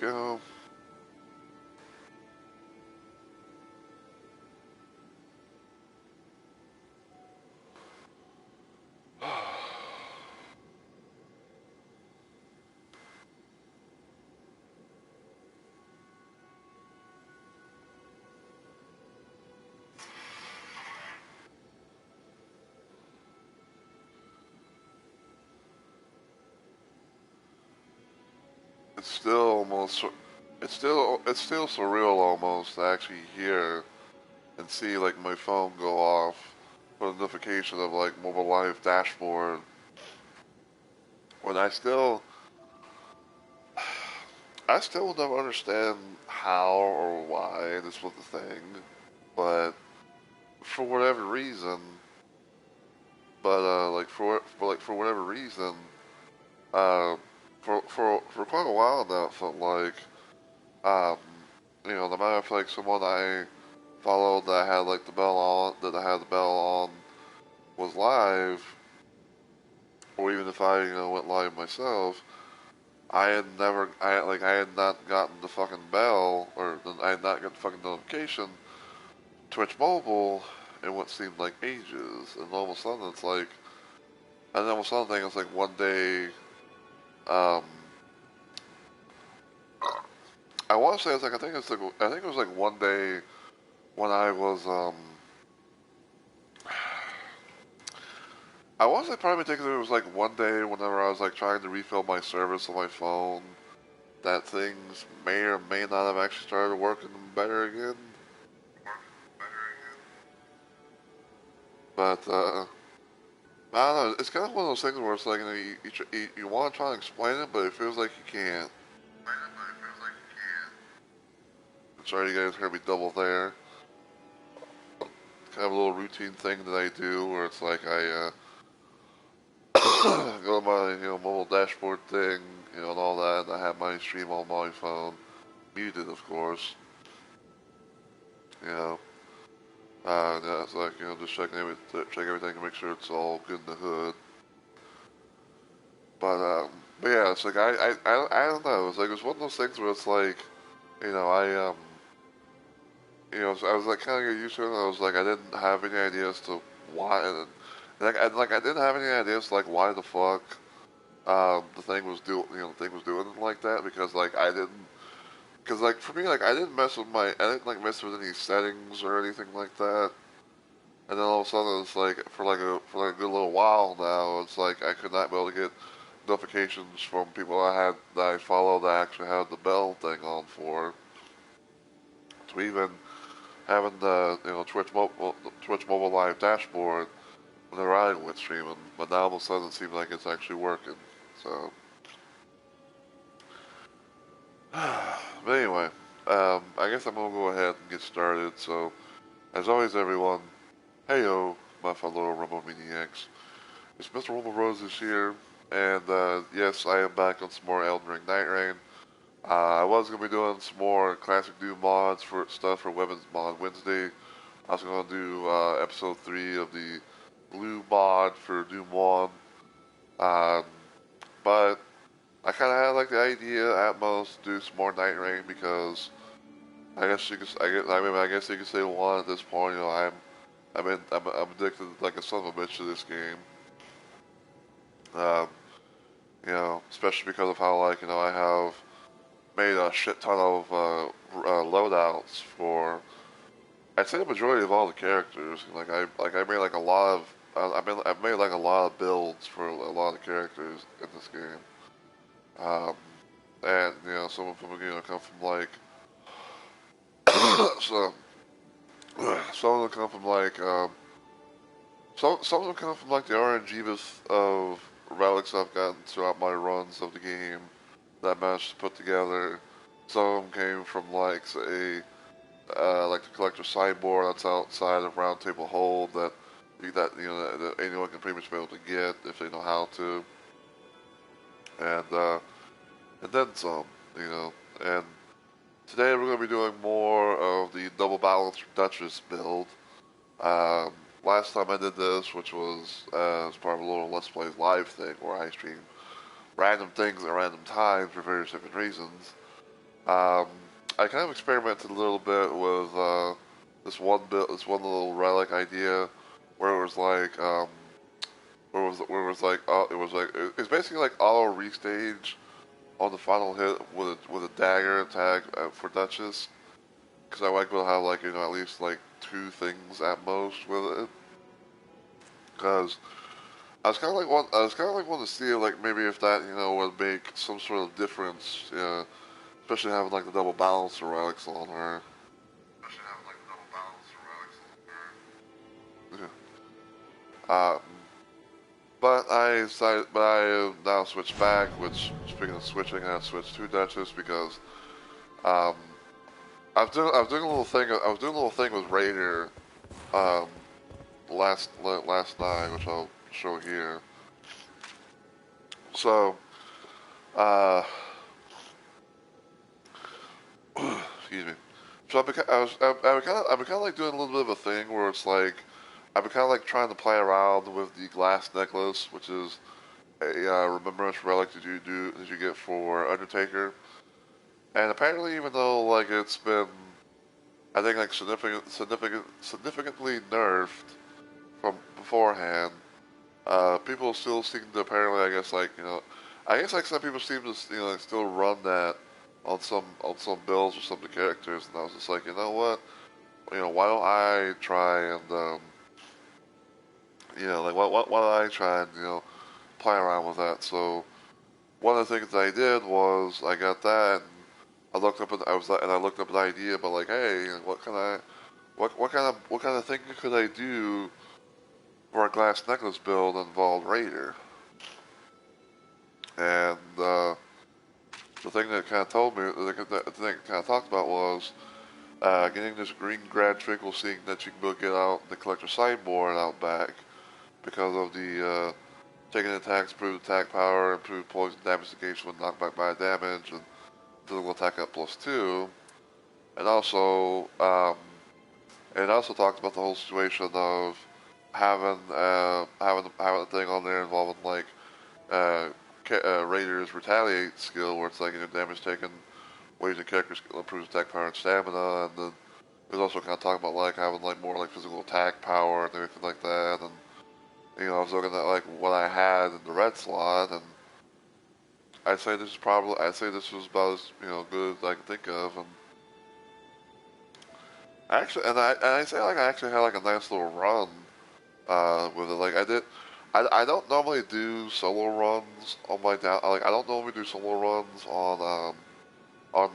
go. It's still almost, it's still surreal almost to actually hear and see like my phone go off with a notification of like mobile live dashboard when I still will never understand how or why this was the thing, but for whatever reason, like for whatever reason, uh, for quite a while now, it felt like, um, no matter if like someone I followed that had like I had the bell on was live, or even if I went live myself, I had not gotten the fucking bell, or I had not gotten the fucking notification, Twitch mobile, in what seemed like ages, and all of a sudden it's like, and then all of a sudden it's like one day, um, I want to say it's like, I think it was like one day when I want to say probably thinking it was like one day whenever I was like trying to refill my service on my phone, that things may or may not have actually started working better again. But, I don't know, it's kind of one of those things where it's like, you want to try and explain it, but it feels like you can't. Sorry you guys heard me double there. It's kind of a little routine thing that I do where it's like go to my, mobile dashboard thing, and all that, and I have my stream on my phone, muted of course, you know. Yeah, it's like, just check everything and make sure it's all good in the hood. But yeah, it's like, I don't know, it's like, it's one of those things where it's like, I, I was like kind of used to it, and I was like, I didn't have any idea as to why, I didn't have any ideas like why the fuck, the thing was doing like that, because like because like for me, like I didn't mess with any settings or anything like that. And then all of a sudden, it's like for like a good little while now, it's like I could not be able to get notifications from people that I follow that actually had the bell thing on for. To even having the Twitch mobile live dashboard whenever I went streaming, but now all of a sudden it seems like it's actually working. So, but anyway, I guess I'm gonna go ahead and get started. So, as always, everyone, heyo, my fellow Rumble Maniacs. It's Mr. Rumble Roses here, and yes, I am back on some more Elden Ring Night Rain. I was gonna be doing some more classic Doom mods for stuff for Weapons Mod Wednesday. I was gonna do episode 3 of the Blue mod for Doom 1, um, but I kind of had like the idea at most to do some more Night Rain because I guess you could I guess you could say one at this point. I'm addicted like a son of a bitch to this game. Um, especially because of how like I have made a shit ton of loadouts for I'd say the majority of all the characters. I made like a lot of I've made like a lot of builds for a lot of characters in this game. Um, and some of them come from like so some of them come from like some of them come from like the RNG of relics I've gotten throughout my runs of the game that I managed to put together. Some of them came from like say like the collector sideboard that's outside of Round Table Hold that anyone can pretty much be able to get if they know how to, and then some, and today we're going to be doing more of the double balanced Duchess build. Last time I did this, which was as part of a little Let's Play live thing where I stream random things at random times for various different reasons. Um, I kind of experimented a little bit with this one little relic idea, where it was like, where it was like, it's basically like auto restage on the final hit with a dagger attack for Duchess, because I like to have like at least like two things at most with it, because I was kind of like wanting to see like maybe if that would make some sort of difference, especially having like the double balance relics on her. Especially having like the double balance relics on her. Yeah. But I now switched back. Which speaking of switching, I switched to Duchess because um, I was doing a little thing. I was doing a little thing with Raider um, last night, which I'll show here. So, uh, excuse me. So I've been kind of like doing a little bit of a thing where it's like I've been kind of like trying to play around with the glass necklace, which is a remembrance relic that you get for Undertaker. And apparently, even though like it's been, I think like significantly nerfed from beforehand, people still seem to apparently, I guess like I guess like some people seem to like, still run that on some builds or some of the characters, and I was just like, you know what, why don't I try and like why don't I try and play around with that? So one of the things that I did was I got that. And I looked up and I looked up an idea, but like, hey, what kind of thing could I do for a glass necklace build that involved Raider? And the thing that kind of told me, the thing it kind of talked about was getting this green grad trickle, seeing that you can go get out the collector sideboard out back because of the taking attacks, improved attack power, improved poison damage negation when knocked back by damage, and physical attack up +2. And also, it also talks about the whole situation of having a thing on there involving like uh, Raider's retaliate skill, where it's like damage taken, waves and character skill improves attack power and stamina, and then there's also kind of talking about like having like more like physical attack power and everything like that. And I was looking at like what I had in the red slot, and I'd say this was about as good as I can think of. And actually, and I say like I actually had like a nice little run with it. Like I don't normally do solo runs on my down. Like I don't normally do solo runs on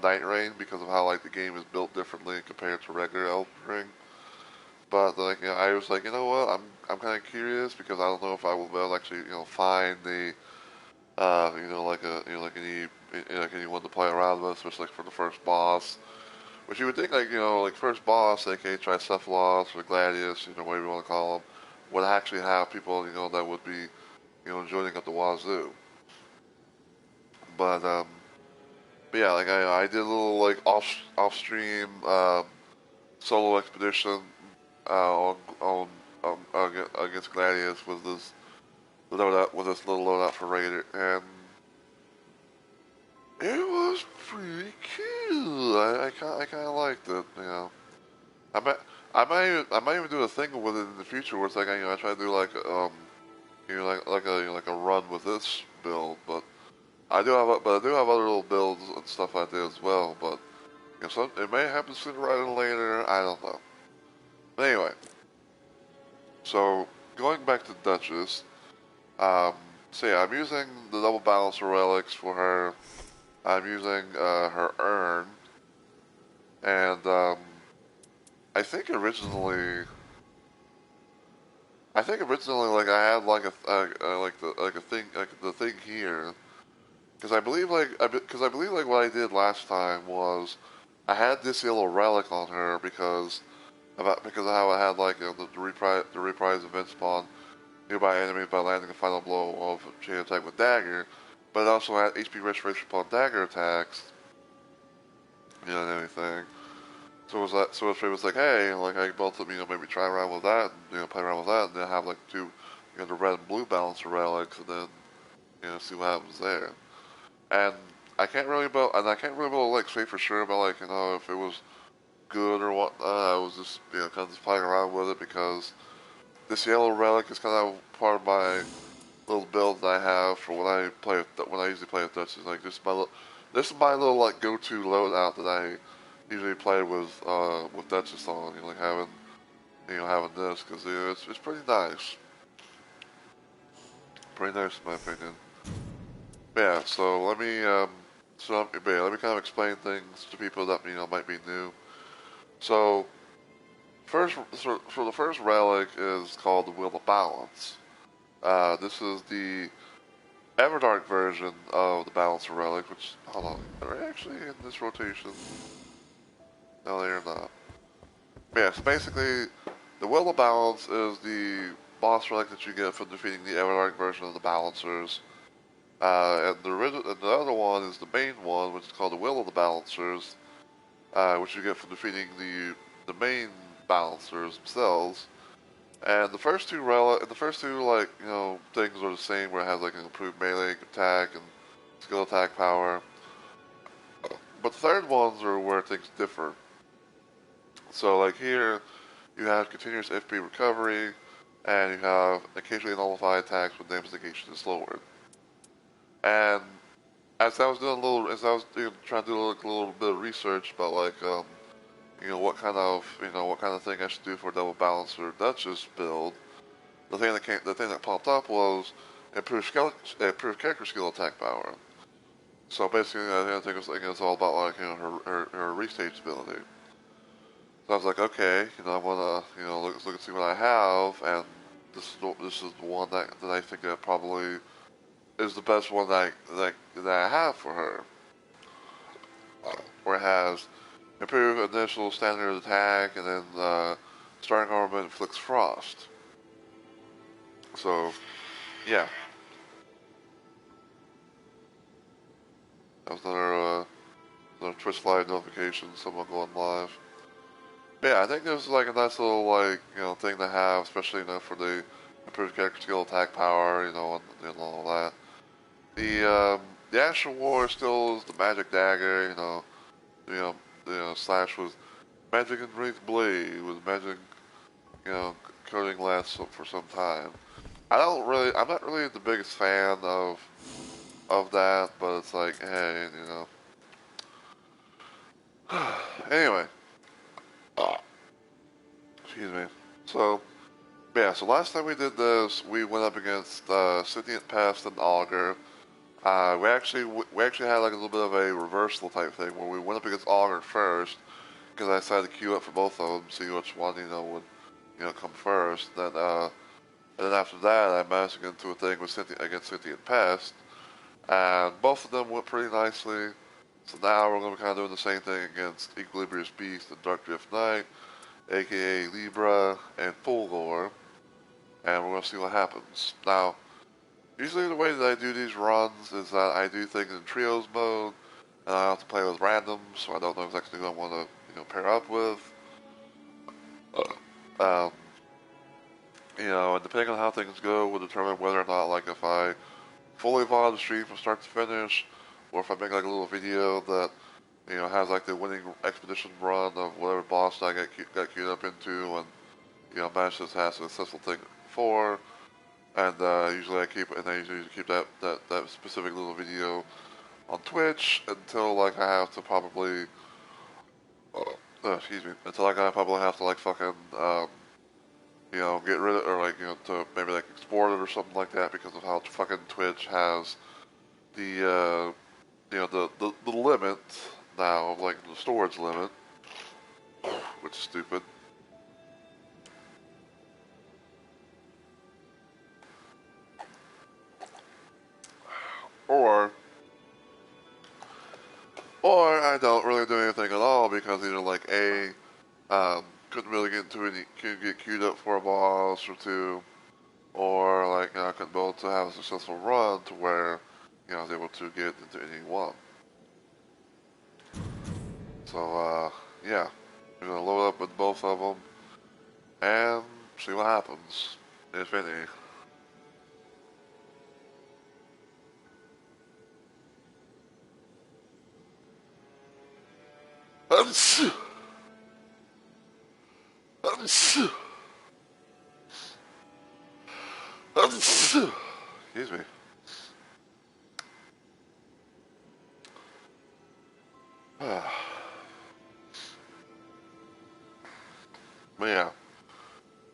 Night Rain because of how like the game is built differently compared to regular Elden Ring. But like I was like, you know what? I'm kind of curious because I don't know if I will be able to actually find the like a like anyone to play around with, especially like for the first boss. Which you would think like like first boss, aka Tricephalos or Gladius, whatever you want to call them, would actually have people that would be joining up the wazoo. But but yeah, like I did a little like off stream solo expedition against Gladius with this little loadout for Raider, and it was pretty cool. I kind of liked it. I might I might even do a thing with it in the future where it's like I try to do like like a run with this build, but I do have other little builds and stuff like that as well. But it may happen sooner rather than later. I don't know. But anyway, so going back to Duchess, um, so yeah, I'm using the double balancer relics for her. I'm using her urn, and I think originally, like I had like like a thing like the thing here, because I believe like what I did last time was I had this yellow relic on her because of how I had like the reprise event spawn nearby enemies by landing a final blow of chain attack with dagger, but it also had HP restoration upon dagger attacks, and everything. So it was like, hey, like I both of maybe try around with that, and, play around with that, and then have like two, the red and blue balancer relics, and then see what happens there. And I can't really build like say for sure about like if it was good or whatnot. I was just kind of just playing around with it because this yellow relic is kind of part of my little build that I have for when I play when I usually play with Duchess. Like this is my little like go-to loadout that I usually play with Duchess on. Like having this because it's pretty nice. Pretty nice in my opinion. Yeah. So let me kind of explain things to people that might be new. So the first relic is called the Wheel of Balance. This is the Everdark version of the Balancer relic, which, hold on, are they actually in this rotation? No, they are not. Yeah, so basically, the Will of Balance is the boss relic that you get from defeating the Everdark version of the Balancers. And the other one is the main one, which is called the Will of the Balancers, which you get from defeating the main Balancers themselves. And the first two things are the same, where it has like an improved melee attack and skill attack power. But the third ones are where things differ. So like here, you have continuous FP recovery, and you have occasionally nullify attacks when damage negation is lowered. And as I was doing trying to do a little bit of research about like what kind of thing I should do for a double balancer Duchess build, the thing that popped up was improved character skill attack power. So basically, I think it's all about like her restage ability. So I was like, okay, I want to look and see what I have, and this is the one that I think that probably is the best one that I have for her. Where it has improved initial standard attack, and then starting armament inflicts frost. So, yeah. That was another Twitch Live notification, someone going live. But yeah, I think this is like a nice little thing to have, especially for the improved character skill, attack power, and all that. The Astral War still is the magic dagger, slash with magic and wreath blade with magic, coating lasts for some time. I'm not really the biggest fan of that, but it's like, hey, Anyway, excuse me. So, yeah, so last time we did this, we went up against Sentient Pest and Augur. We actually had like a little bit of a reversal type thing where we went up against Augur first because I decided to queue up for both of them, see which one would come first. And then after that, I managed to get into a thing with against Sentient Pest, and both of them went pretty nicely. So now we're going to be kind of doing the same thing against Equilibrious Beast and Dark Drift Knight, aka Libra and Fulgore, and we're going to see what happens. Now, usually the way that I do these runs is that I do things in trios mode, and I have to play with randoms, so I don't know exactly who I want to pair up with. Um, and depending on how things go will determine whether or not, like, if I fully VOD the stream from start to finish, or if I make like a little video that has like the winning expedition run of whatever boss I got queued up into, and managed to have a successful thing for. And usually I keep that specific little video on Twitch until like I have to probably excuse me, until like I probably have to like fucking get rid of, or like to maybe like export it or something like that, because of how fucking Twitch has the the limit now of like the storage limit, which is stupid. Or I don't really do anything at all because either like couldn't really couldn't get queued up for a boss or two, or like I couldn't be able to have a successful run to where I was able to get into any one. So yeah, we're gonna load up with both of them and see what happens, if any. Excuse me. But yeah.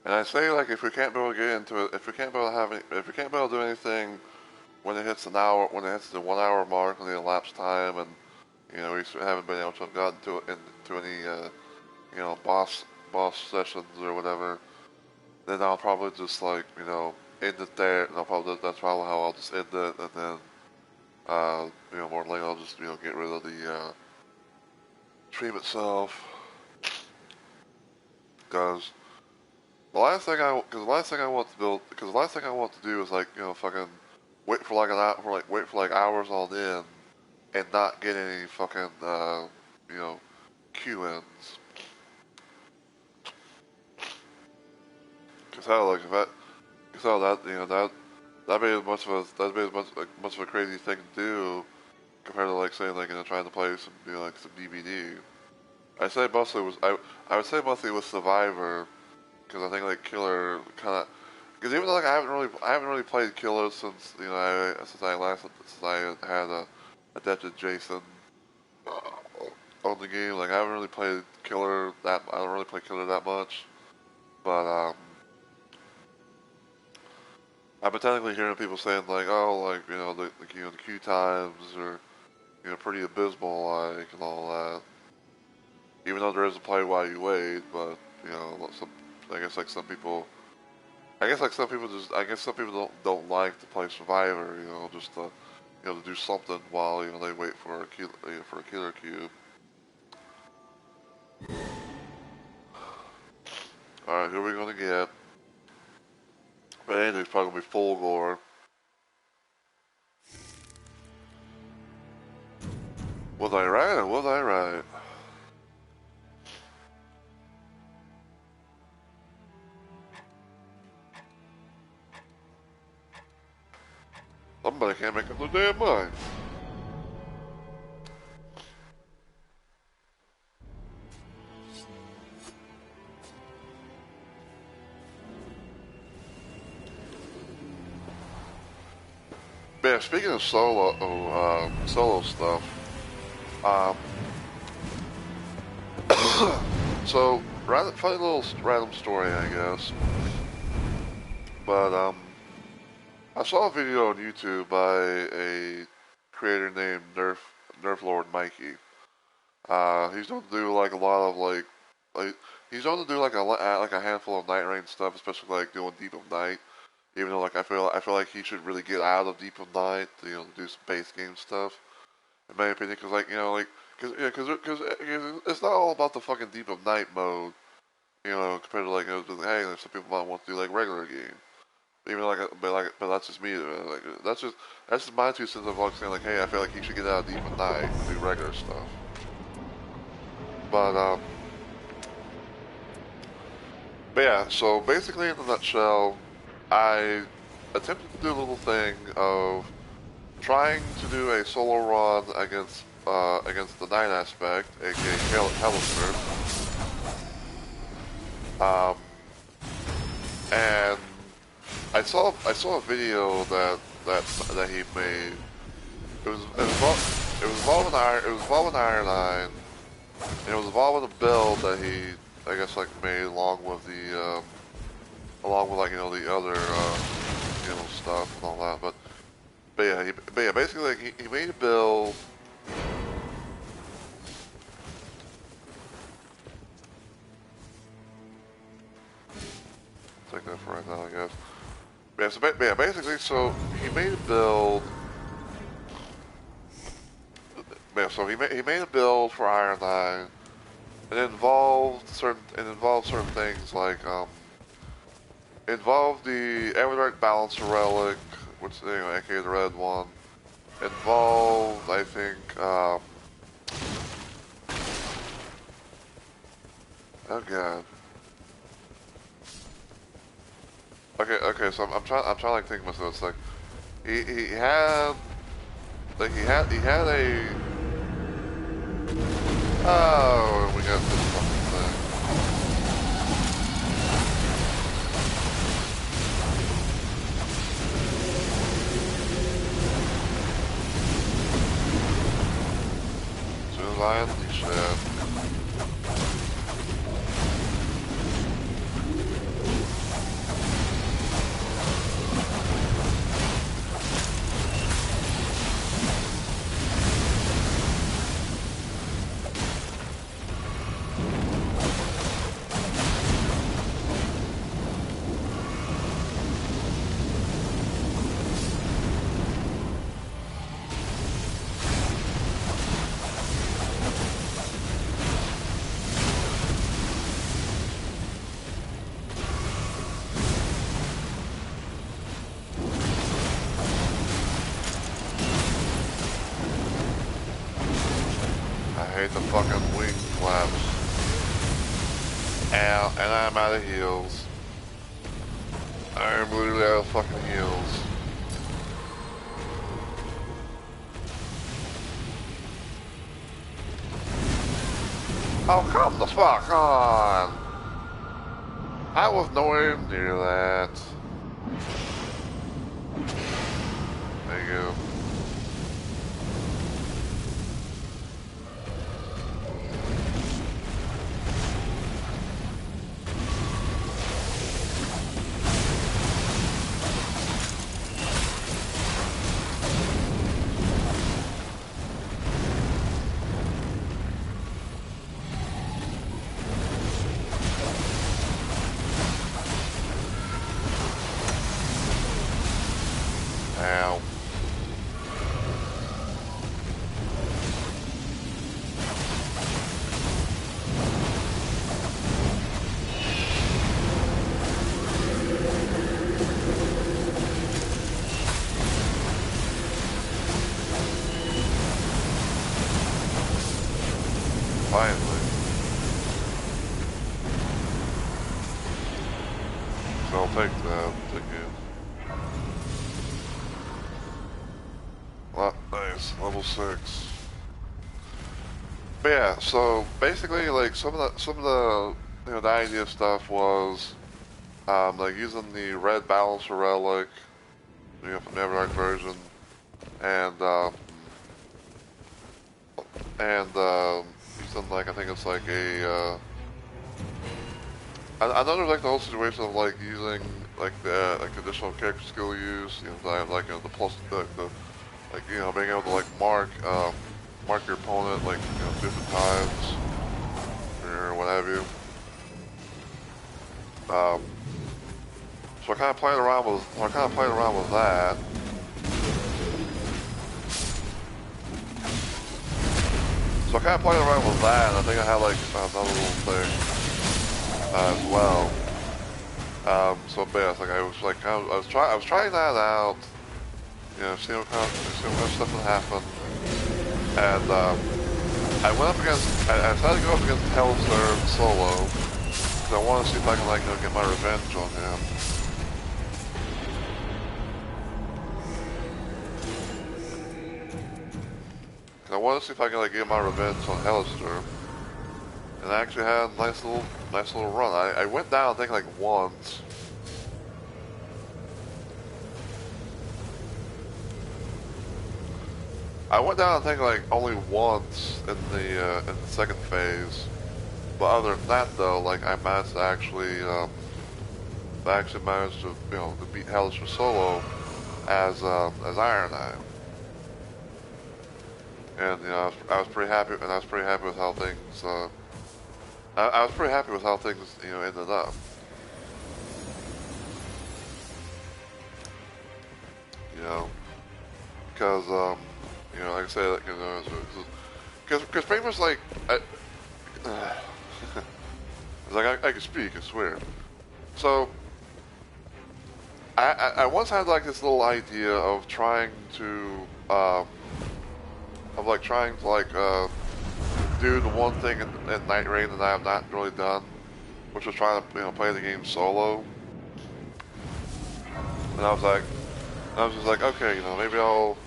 And I say, like, if we can't be able to get into it, if we can't be able to have any, if we can't be able to do anything when it hits an hour, when it hits the 1 hour mark on the elapsed time, and you know we haven't been able to have gotten to into any you know boss sessions or whatever, then I'll probably just like end it there. And that's probably how I'll just end it, and then more than likely I'll just get rid of the stream itself, because the last thing I want to build, because the last thing I want to do is like fucking wait for like an hour, wait for like hours on end and not get any fucking Q-ins. Cause how like if that, cause how that that'd be as much of a crazy thing to do compared to like saying like trying to play some like some DVD. I would say mostly with Survivor, because I think like Killer kind of, because even though like I haven't really played Killer since since I had adapted Jason on the game. Like I haven't really played Killer that I don't really play Killer that much, but I've been technically hearing people saying like, oh, like the queue times are pretty abysmal, like, and all that. Even though there is a play while you wait, but I guess like some people, I guess some people don't like to play Survivor, just to to do something while they wait for a killer cube. All right, who are we gonna get? But anything's probably gonna be full gore. Was I right or was I right? Somebody can't make up their damn mind. Yeah, speaking of solo stuff, so funny little random story, I guess. But I saw a video on YouTube by a creator named Nerflord Mikey. He's known to do like a lot of like he's known to do like a handful of Night Rain stuff, especially like doing Deep of Night. Even though like I feel like he should really get out of Deep of Night to do some base game stuff. In my opinion, because like because it's not all about the fucking Deep of Night mode. Compared to like hey, some people might want to do like regular game. Even like, but that's just me. Like, that's just my 2 cents of like saying like, hey, I feel like he should get out of Deep of Night and do regular stuff. But yeah. So basically, in a nutshell, I attempted to do a little thing of trying to do a solo run against the Night Aspect, aka Hellister. And I saw a video that he made. It was involving Iron Nine. And it was involving a build that he I guess like made along with the like the other stuff and all that. But yeah, basically like he made a build. Take that for right now, I guess. Yeah, so basically, so he made a build. Yeah, so he made a build for Iron 9. It involved certain things like involved the Everdark Balancer Relic, which aka the red one. Involved, I think, oh god. Okay, so I'm trying to like think of myself. It's like he had like he had a soon as I unleash it. I hate the fucking wing flaps. Ow, and I'm out of heals. I'm literally out of fucking heals. Oh, come the fuck on! I was nowhere near that. There you go. Ow. Finally. So I'll take that. Thank you. Well, nice. Level 6. But yeah, so basically, like some of the the idea stuff was like using the red balancer relic, from the Everdark version, and using like I think it's like a I know there's like the whole situation of like using like the additional character skill use, like the plus the like being able to like mark your opponent like different times or what have you. So I kind of played around with that. So I kind of played around with that, and I think I had like another little thing as well. So but yeah, it's like I was trying that out, seeing what kind of stuff would happen, and I went up against, I decided to go up against Hellstorm solo, because I want to see if I can like get my revenge on him. I want to see if I can like get my revenge on Hellstorm, and I actually had a nice little run. I went down I think like once. I went down I think like only once in the second phase, but other than that though, like I managed to actually managed to to beat Hellstorm solo as Iron Knight. And I was pretty happy, and I was pretty happy with how things. I was pretty happy with how things ended up. Because like I said, because pretty much like it's like I can speak. I swear. So I once had like this little idea of trying to do the one thing in Night Raid that I have not really done, which was trying to play the game solo. And I was just like, okay, maybe I'll.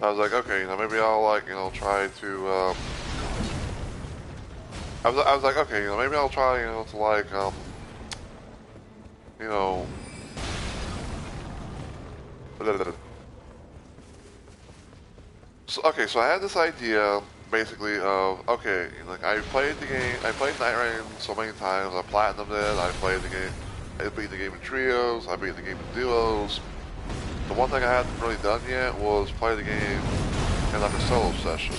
I was like, okay, maybe I'll like try to. I was like, okay, maybe I'll try to like So okay, so I had this idea basically of okay, like I played the game, I played Night Rain so many times, I platinumed it, I played the game, I beat the game in trios, I beat the game in duos. The one thing I hadn't really done yet was play the game in like a solo session.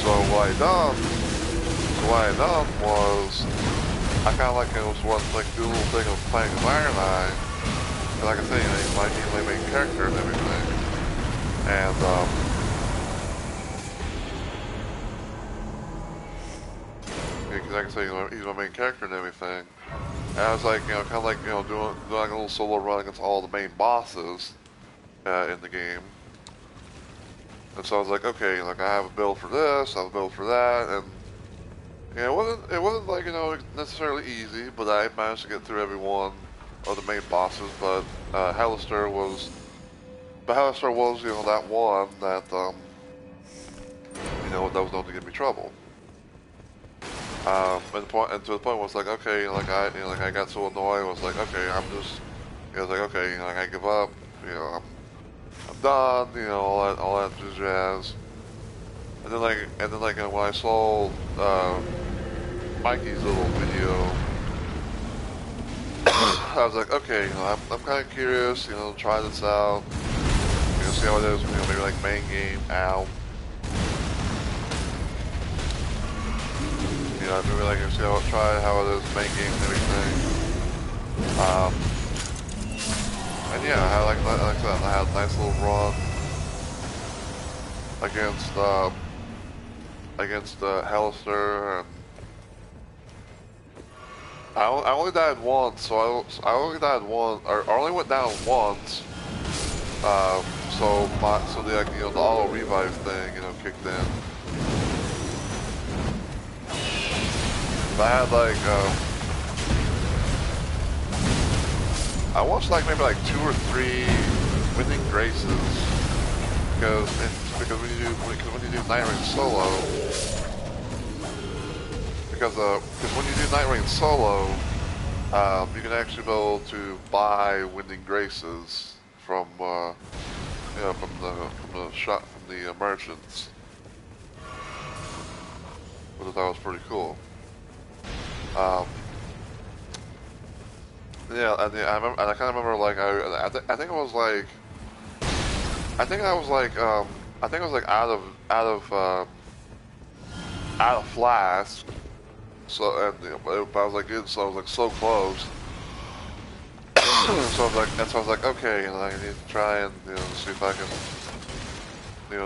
So what I done was I kind of like it was one like do a little thing of playing as Iron Eye. And like I say, he's my main character and everything. And like I say, he's my main character and everything. And I was like, kind of like doing like a little solo run against all the main bosses in the game. And so I was like, okay, like I have a build for this, I have a build for that, and yeah, it wasn't like necessarily easy, but I managed to get through every one of the main bosses. But Hellister was that one that that was known to give me trouble. And to the point where it's like okay, like I got so annoyed, I was like okay, I was like okay, like I give up, I'm done, all that jazz. And then when I saw Mikey's little video, I was like, okay, I'm kind of curious, try this out, see how it is, maybe like main game, ow. Maybe like try how it is main game and everything. And yeah, I had a nice little run against Hellister, and I only died once, so I only died once, or I only went down once. So the auto revive thing, kicked in. But I had I watched maybe 2 or 3 winning graces because when you do Night Rain solo, because when you do Night Rain solo, you can actually be able to buy winning graces from from the merchants, which I thought was pretty cool. Yeah, and I remember, and I kind of remember I think it was I think I was I think I was out of flask. So but I was like good, so I was so close. So I was like, okay, I need to try and see if I can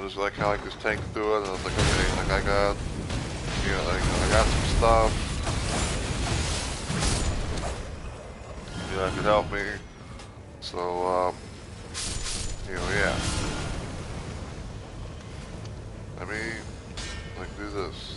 just kind of just tank through it. And I was like, okay, I got I got some stuff. That could help me. So yeah. Let me do this.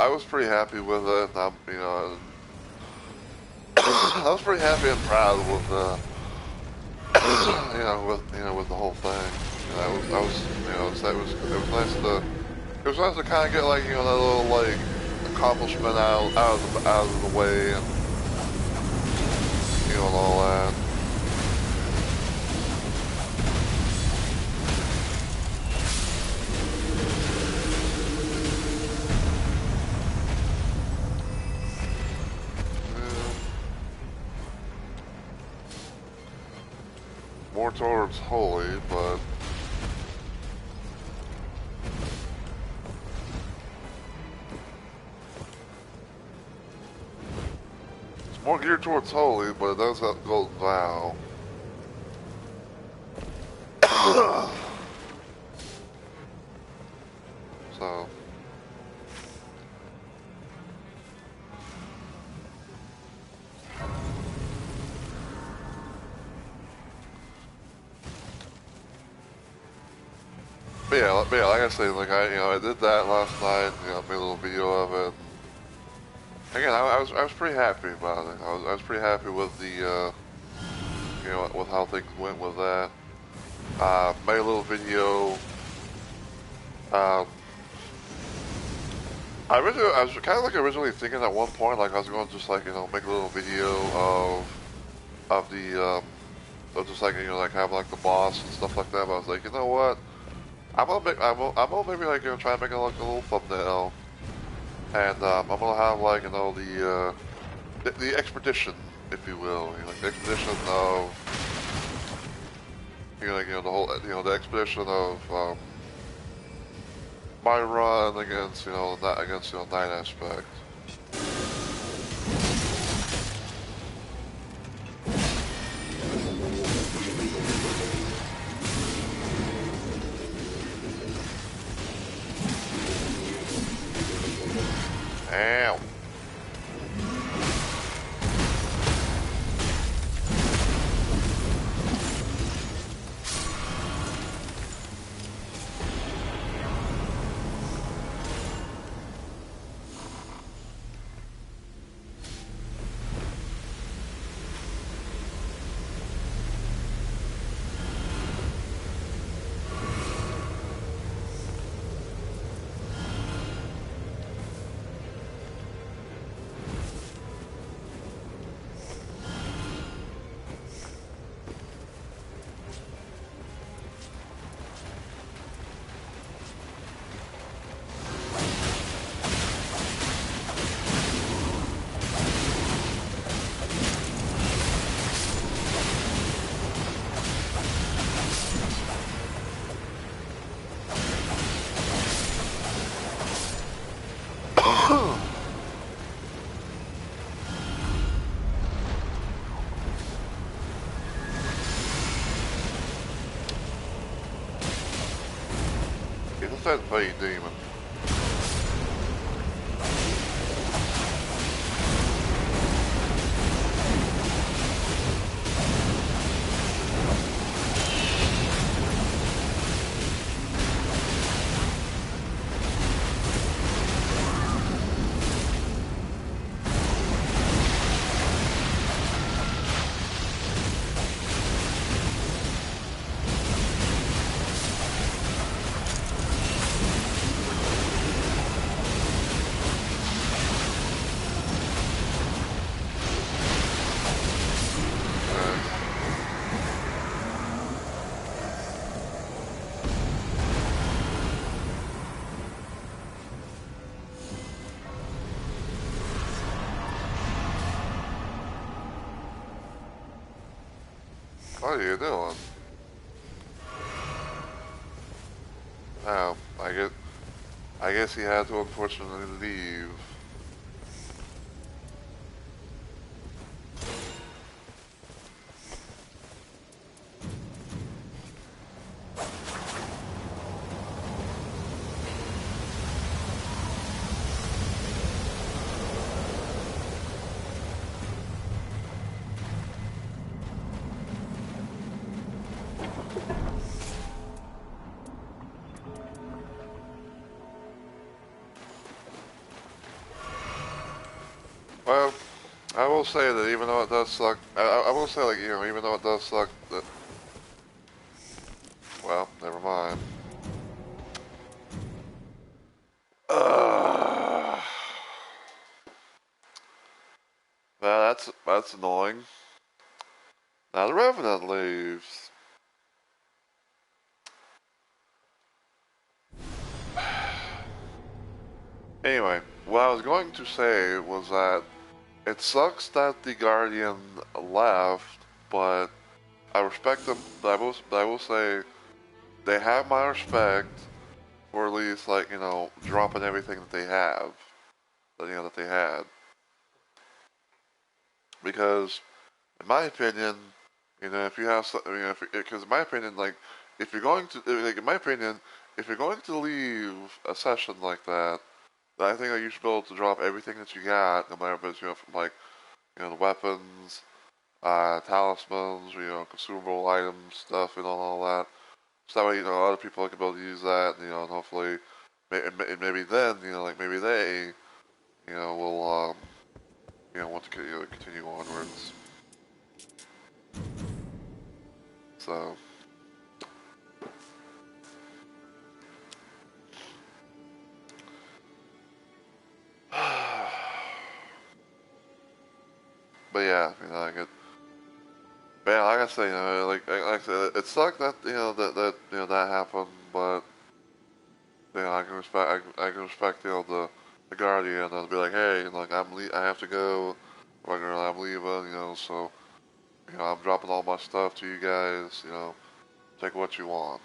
I was pretty happy with it. I was pretty happy and proud with with the whole thing. It was nice to kind of get that little accomplishment out of the way, and and all that. More towards holy, but it's more geared towards holy, but it does have golden vow. So but yeah, like I say, like I did that last night. Made a little video of it. And again, I was pretty happy about it. I was pretty happy with the, with how things went with that. Made a little video. Um, I was kind of like originally thinking at one point, like I was going to just like make a little video of the of just like like have like the boss and stuff like that. But I was like, you know what? I'm gonna maybe like try and make like a little thumbnail, and I'm gonna have like the expedition, if you will, like the expedition of the whole the expedition of my run against that against Night Aspect. Ow. It's that fey demon. What are you doing? Oh, I guess he had to unfortunately leave. Well, I will say that even though it does suck, I will say like even though it does suck, that well, never mind. Uh, well, that's annoying. Now the Revenant leaves. Anyway, what I was going to say was that it sucks that the Guardian left, but I respect them. But I will say they have my respect for at least like dropping everything that they have, that they had. Because in my opinion, if you have, because in my opinion, like if you're going to, like in my opinion, if you're going to leave a session like that, then I think that you should be able to drop everything that you got, no matter if it's from like the weapons, talismans, consumable items, stuff, and all that. So that way, other people can be able to use that, and hopefully, maybe then, like maybe they, will, want to continue onwards. So, but yeah, like it. But yeah, like I say, like I said, it sucked that that happened, but I can respect, I can respect, the guardian, and be like, hey, like I have to go, like, I'm leaving, so, I'm dropping all my stuff to you guys, take what you want,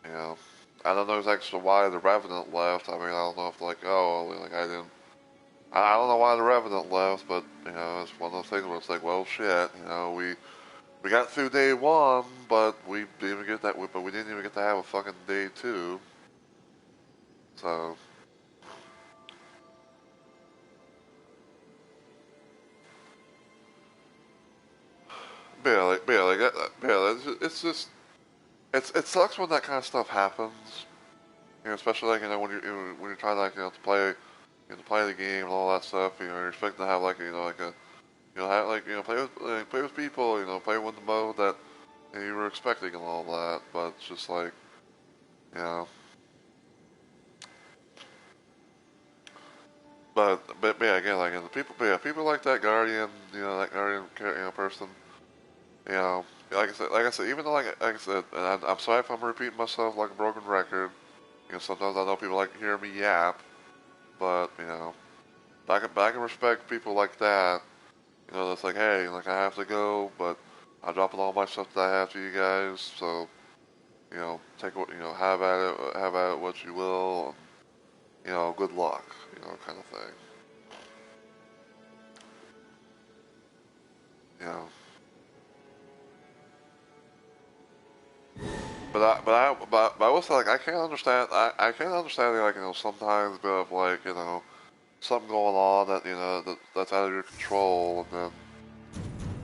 you know. I don't know exactly why the Revenant left. I mean, I don't know if like, oh, like I didn't. I don't know why the Revenant left, but it's one of those things where it's like, well, shit, we got through day one, but we didn't even get that. But we didn't even get to have a fucking day two. So, it's just it sucks when that kind of stuff happens. Especially like when you're trying like to play to play the game and all that stuff. You're expecting to have like like a have like play with people. Play with the mode that you were expecting and all that. But it's just like you know. But yeah, again, like the people, but yeah, people like that guardian, that guardian, person, you know, like I said, even though like I said, and I'm sorry if I'm repeating myself like a broken record. Sometimes I know people like to hear me yap, but I can respect people like that. That's like, hey, like I have to go, but I'm dropping all my stuff that I have to you guys, so take what have at it what you will, and good luck, kind of thing. You know. But I will say like I can't understand I can't understand like sometimes a bit of like something going on that that's out of your control and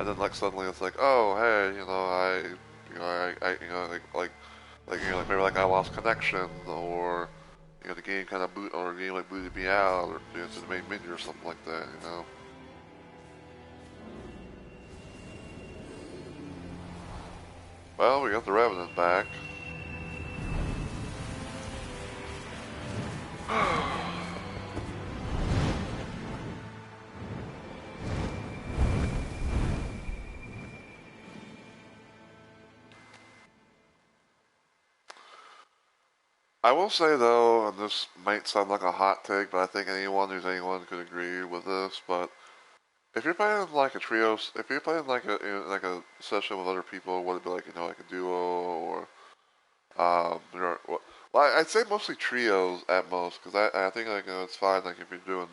then like suddenly it's like oh hey I like maybe like I lost connection or the game kind of or the game like booted me out or to the main menu or something like that. Well, we got the Revenant back. I will say though, and this might sound like a hot take, but I think anyone could agree with this. But if you're playing like a trio, if you're playing like like a session with other people, would it be like like a duo or well, I'd say mostly trios at most, because I think like it's fine like if you're doing,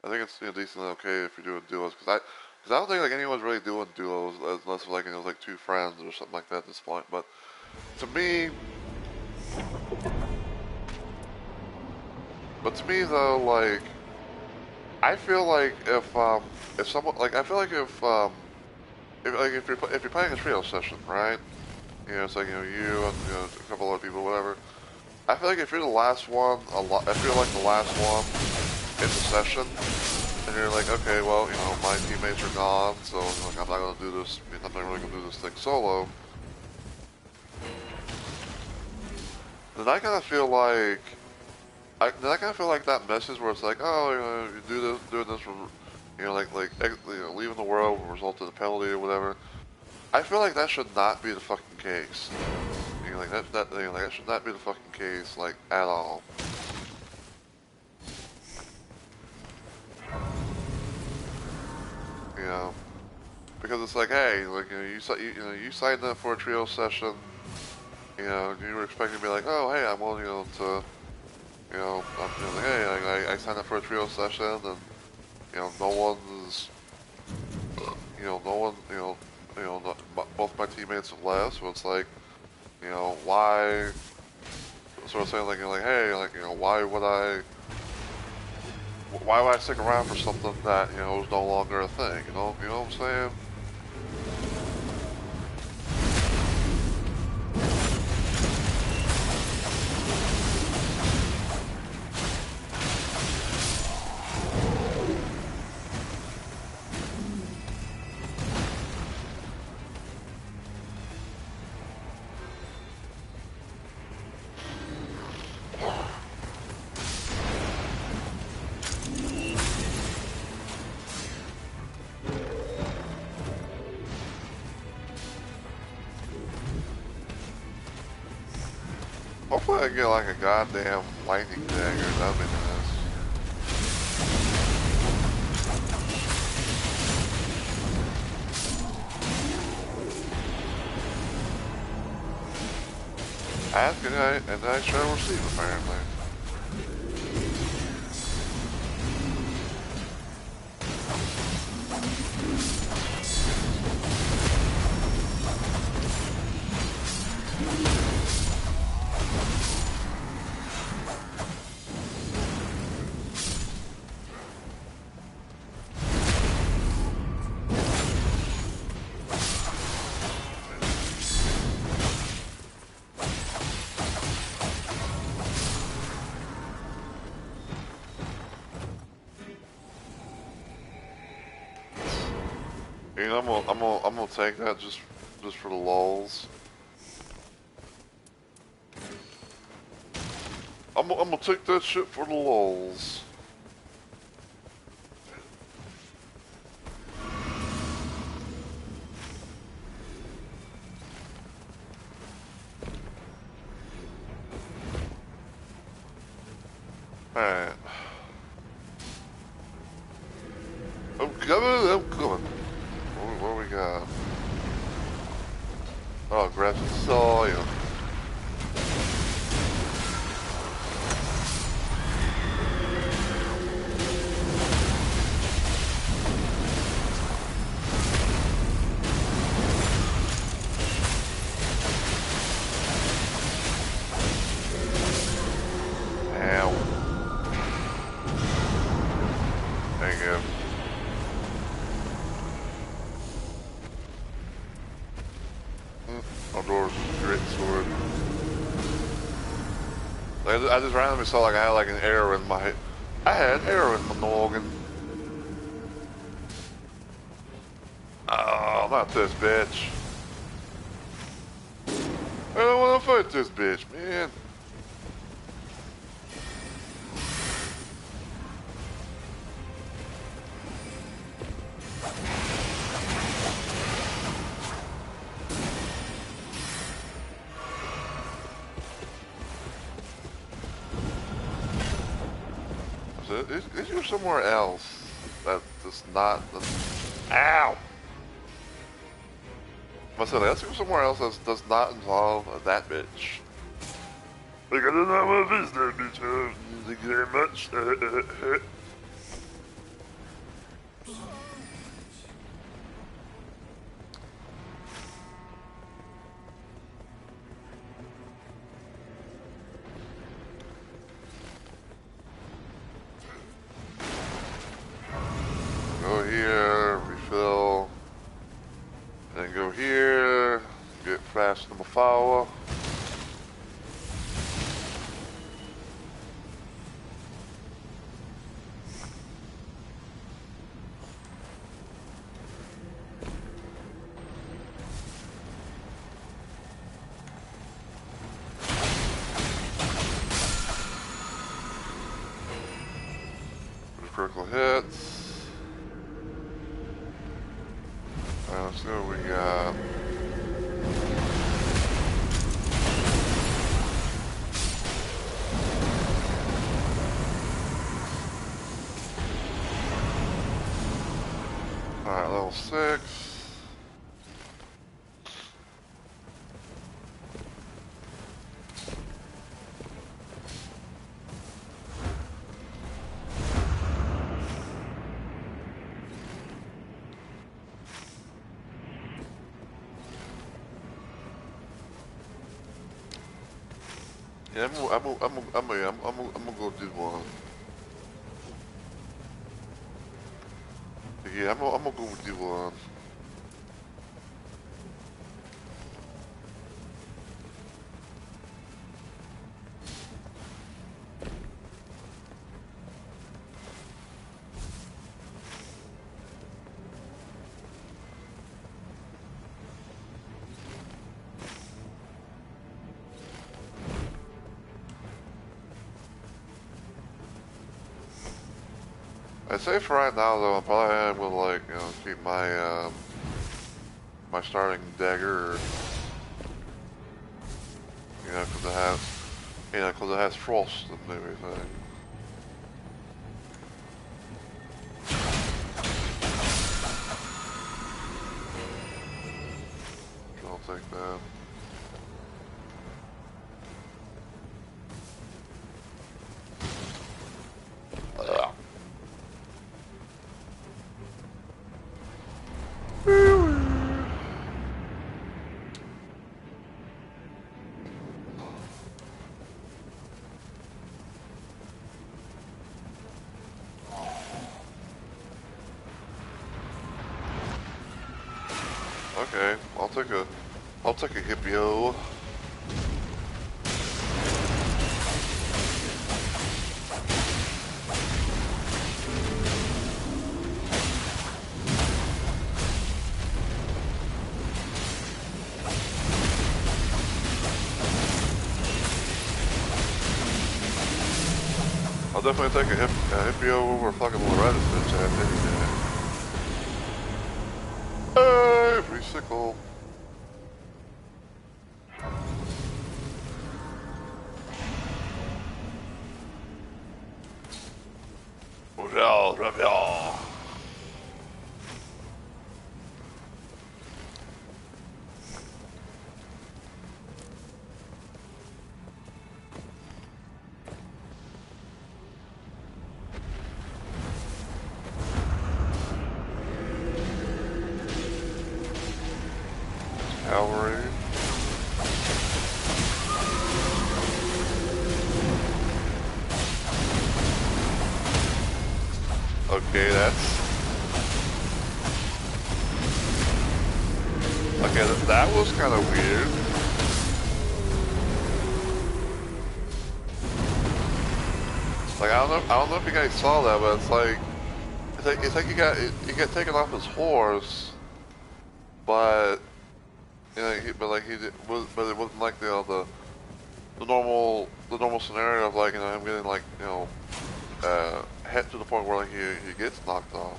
I think it's decently okay if you're doing duos, because I don't think like anyone's really doing duos unless like like two friends or something like that at this point. But to me, though, like I feel like if someone like I feel like if you're playing a trio session, right? It's like you and a couple other people, whatever. I feel like if you're the last one, if you're like the last one in the session, and you're like, okay, well, my teammates are gone, so like I'm not gonna do this. I'm not really gonna do this thing solo. Then I kind of feel like that message where it's like, oh, you doing this from, leaving the world will result in a penalty or whatever. I feel like that should not be the fucking case. Like that should not be the fucking case, like at all. You know, because it's like, hey, like you signed up for a trio session. You were expecting to be like, oh, hey, I'm willing, to, like, hey, I signed up for a trio session, and no one's, no one, both my teammates have left, so it's like, why, sort of saying like, hey, like, why would I stick around for something that, is no longer a thing, you know what I'm saying? if I get like a goddamn lightning dagger, that'd be nice. Ask and I shall receive, apparently. You know, I'm gonna take that just for the lulz. I'm gonna take that shit for the lulz. Alright. I'm coming. What we got? Oh, grab some soil. I just randomly saw like I had like an arrow in my... I had an arrow in my noggin. Oh, not this bitch. I don't want to fight this bitch, man. Is there somewhere else that does not... Ow! I said, let's go somewhere else that does not involve that bitch. Like, I don't know what is that bitch. Thank you very much. Go here, refill, then go here, get fast to my flower. Critical hits. Let's see what we got. Alright, level 6. Yeah, I'm gonna go do one. Yeah, I'm gonna go do one. I'd say for right now though, I probably am gonna like, you know, keep my my starting dagger, you know, because You know, because it has frost and everything. I'll take that. Okay, I'll take a hippio. I'll definitely take a hippio over fucking Loretta's bitch ass any day. Hey, free sickle. Reveal. Cavalry. Okay, that was kind of weird. Like I don't know if you guys saw that, but it's like you get taken off his horse, but you know, but it wasn't like the normal scenario of like, you know, him getting like, you know, hit to the point where like he gets knocked off.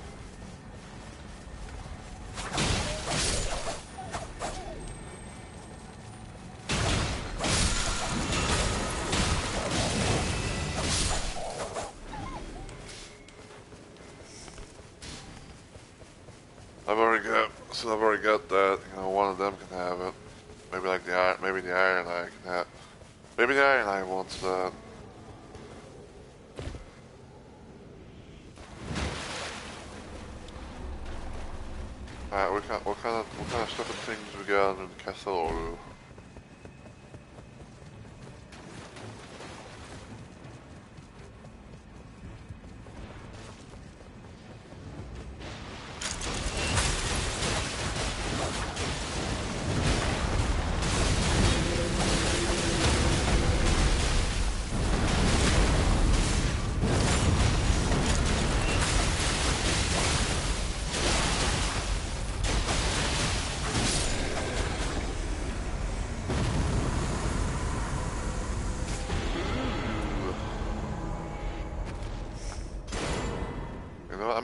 I've already got that. You know, one of them can have it. Maybe like maybe the Iron Eye can have. Maybe the Iron Eye wants that. Alright, what kind of stuff and things we got in Castle?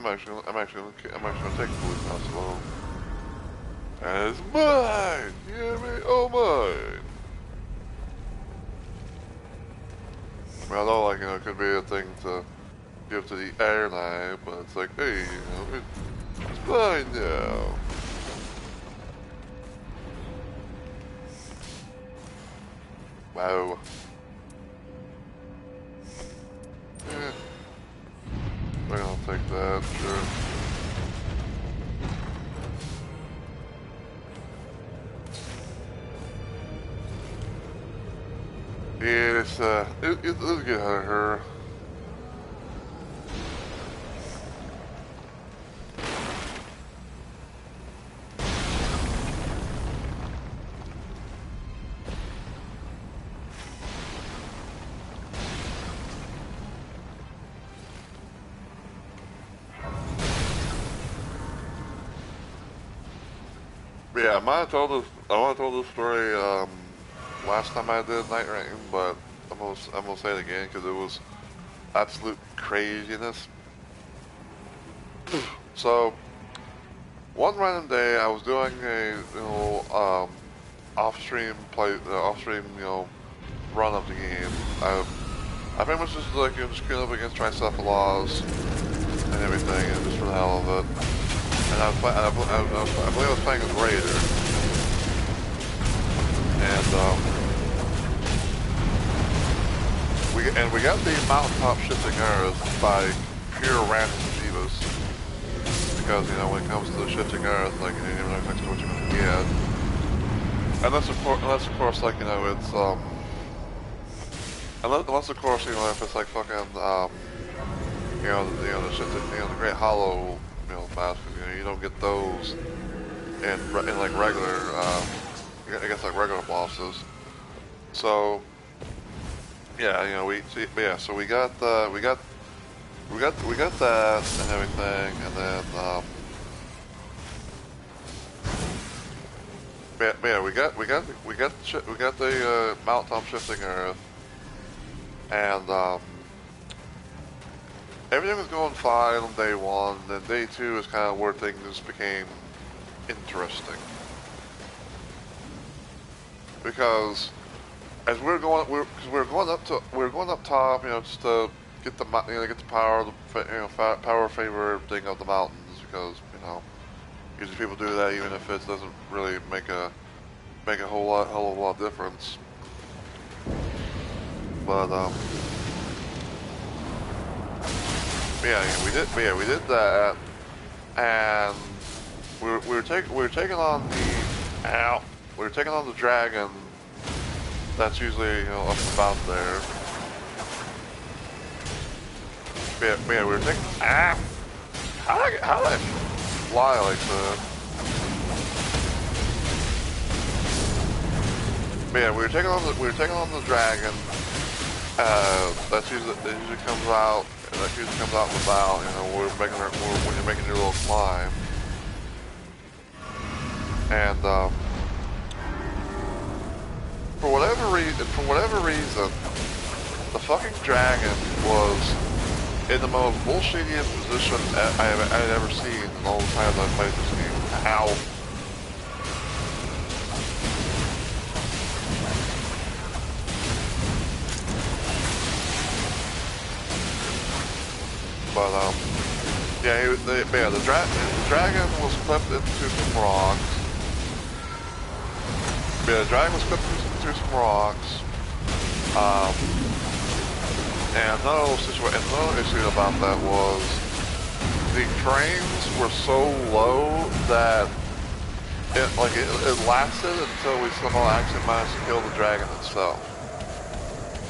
I'm actually gonna take food now, slow. And it's mine! You hear me? Oh, mine! I mean, I know, like, you know, it could be a thing to give to the Iron Eye, but it's like, hey, you know, it's mine now. Wow. Yeah. We're gonna take that, sure. Yeah, let's get out of here. Yeah, I might have told this story, last time I did Night Rain, but I'm gonna say it again, because it was absolute craziness. So, one random day, I was doing a, you know, off-stream, you know, run of the game. I pretty much just like just queuing up against Tricephalons and everything, and just for the hell of it. And I believe I was playing as Raider, and we got the mountaintop shifting Earth by pure random Jeebus, because you know when it comes to the shifting Earth, like you never know exactly what you're gonna get. Unless of course, like you know, it's unless of course, you know, if it's like fucking the shit that, the Great Hollow, masks, you don't get those in like regular, I guess like regular bosses. So yeah, so we got that and everything, and then we got the mountaintop shifting Earth, and everything was going fine on day one. Then day two is kind of where things became interesting, because as we were going up top, just to get the get the power favor thing of the mountains, because usually people do that even if it doesn't really make a hell of a lot of difference. But we did that, and we were taking on the dragon that's usually up and about there. We were taking how did I fly like that? We were taking on the dragon. That usually comes out. That usually comes out in the bow. When you're making your little climb. And for whatever reason, the fucking dragon was in the most bullshittiest position I had ever seen in all the times I've played this game. Ow. But the dragon was clipped into some rocks. Yeah, the dragon was clipped into some rocks. And another issue about that was the trains were so low that it lasted until we somehow actually managed to kill the dragon itself.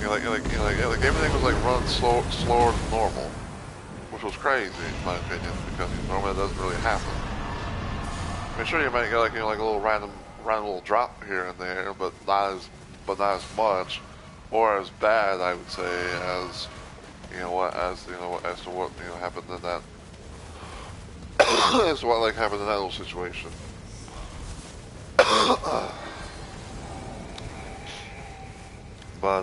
Everything was like running slower than normal, which was crazy in my opinion, because normally that doesn't really happen. I mean, sure you might get like a little random little drop here and there, but not as much or as bad, I would say, as as to what happened in that as to what happened in that little situation. But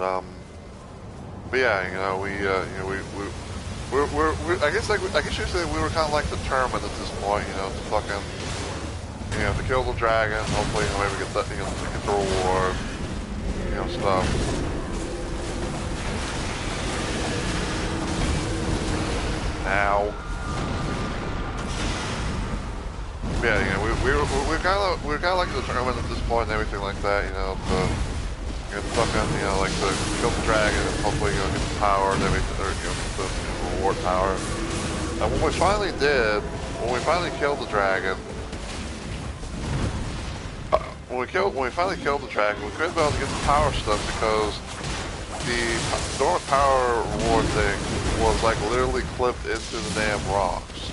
yeah, I guess you say we were kind of like determined at this point, to fucking, to kill the dragon. Hopefully, maybe get that, get the reward, stuff. Ow. Yeah, we're kind of like determined at this point and everything like that, to fucking, to kill the dragon and hopefully, get the power and everything, or, get the reward power. And when we finally killed the dragon, when we finally killed the dragon, we couldn't be able to get the power stuff because the dormant power reward thing was literally clipped into the damn rocks.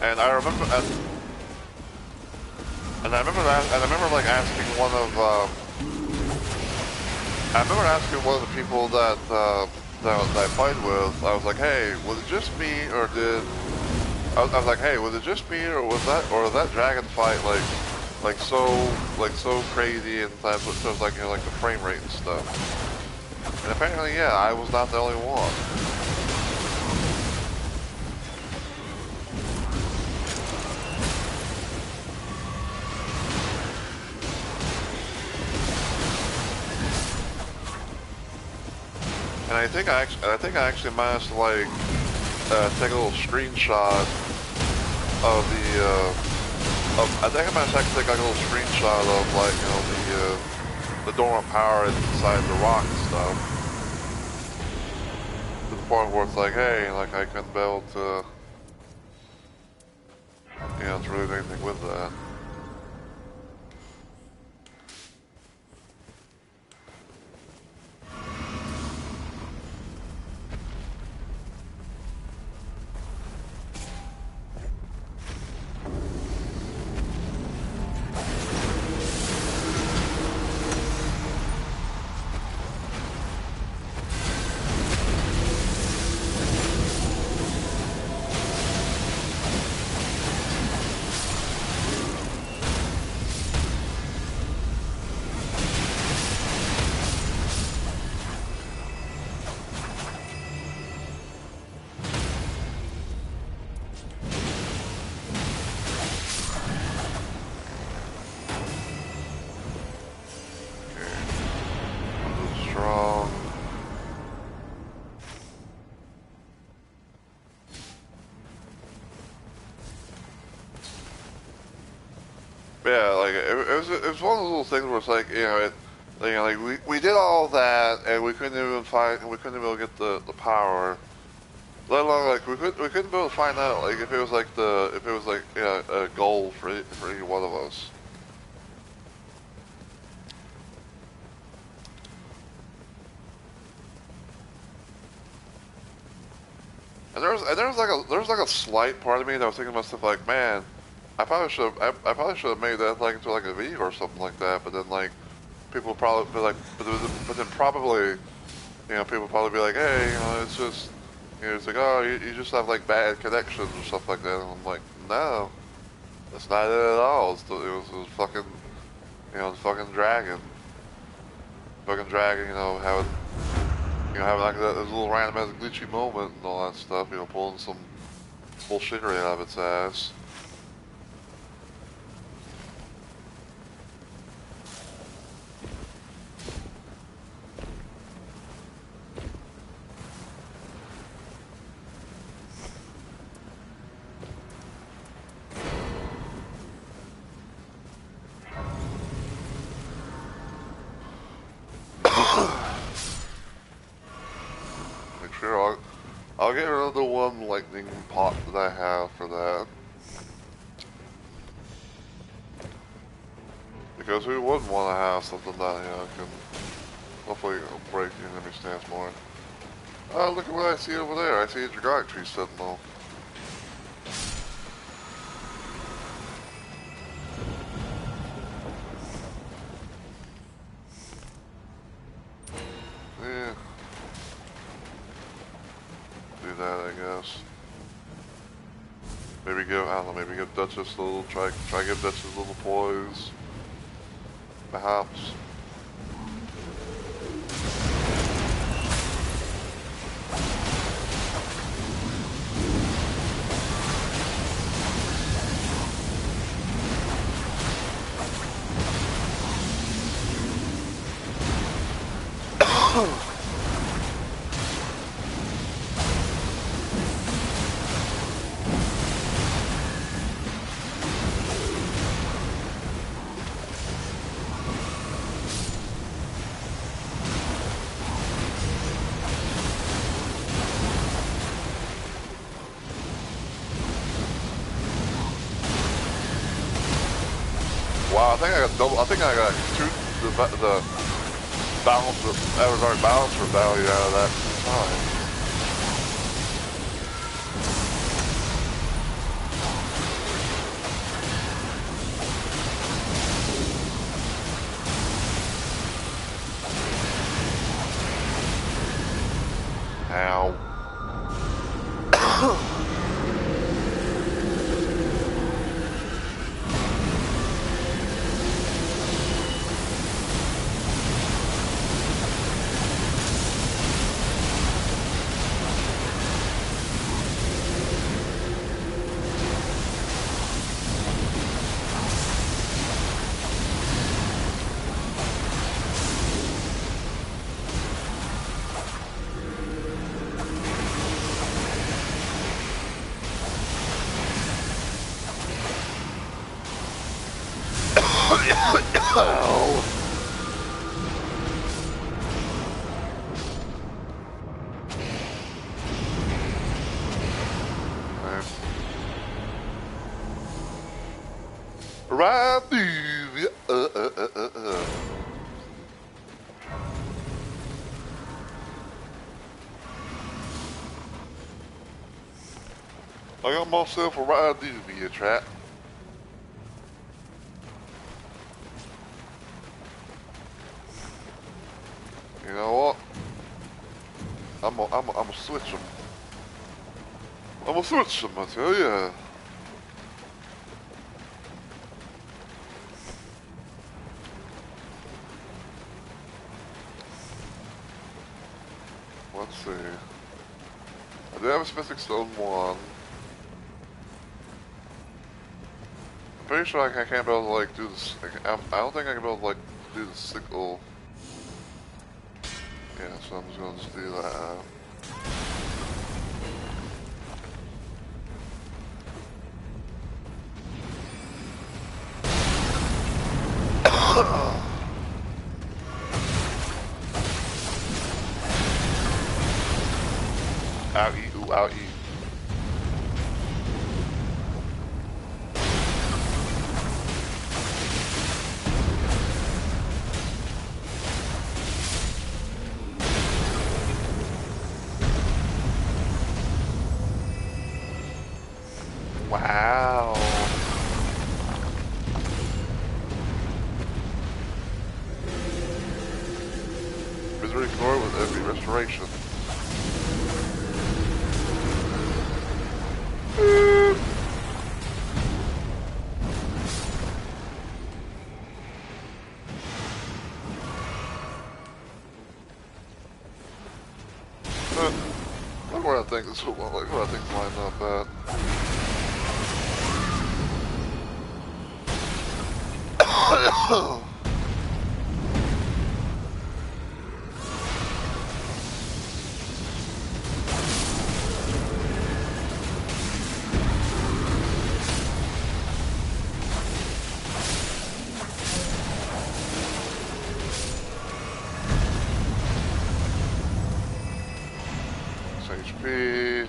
And I remember, asking one of the people that I played with. I was like, hey, was it just me, or I was like, hey, was it just me, or was that dragon fight so crazy, and times it was like the frame rate and stuff. And apparently, yeah, I was not the only one. I think I actually managed to like take a little screenshot of the I think I managed to actually take like a little screenshot of like the dormant power inside the rock and stuff. To the point where it's like, hey, like I couldn't be able to to really do anything with that. Yeah, like it was one of those little things where it's like like we did all that and we couldn't even find we couldn't even get the power. Let alone like we couldn't be able to find out like if it was like a goal for each one of us. And there was like a slight part of me that was thinking to myself like, man, I probably should have made that like into like a video or something like that. But then like people probably be like, but then probably people probably be like, hey, it's just it's like, oh, you just have like bad connections or stuff like that. And I'm like, no, that's not it at all. It was fucking the fucking dragon, having like that little random glitchy moment and all that stuff, pulling some bullshittery out of its ass. I'll get rid of the one lightning pot that I have for that. Because who wouldn't want to have something that, can hopefully break the enemy stance more. Oh, look at what I see over there. I see a Dragonic Tree Sentinel. Yeah. Do that, I guess. Maybe give, I don't know, maybe give Duchess a little, try give Duchess a little poise. Perhaps. Wow, I think I got the balance, the average balancer value out of that time. Ow. Right through you. I got myself a ride through you, trap. You know what? I'm gonna switch them. I'm gonna switch them, I tell ya. Let's see. I do have a Mystic Stone 1. I'm pretty sure I can't be able to, like, do this. I don't think I can be able to, like, do the sickle. Yeah, so I'm just gonna just do that. Owie, ooh, owie. Wow. Misery Core with every restoration. Look where I think this will look where I think it's lined up at. HP.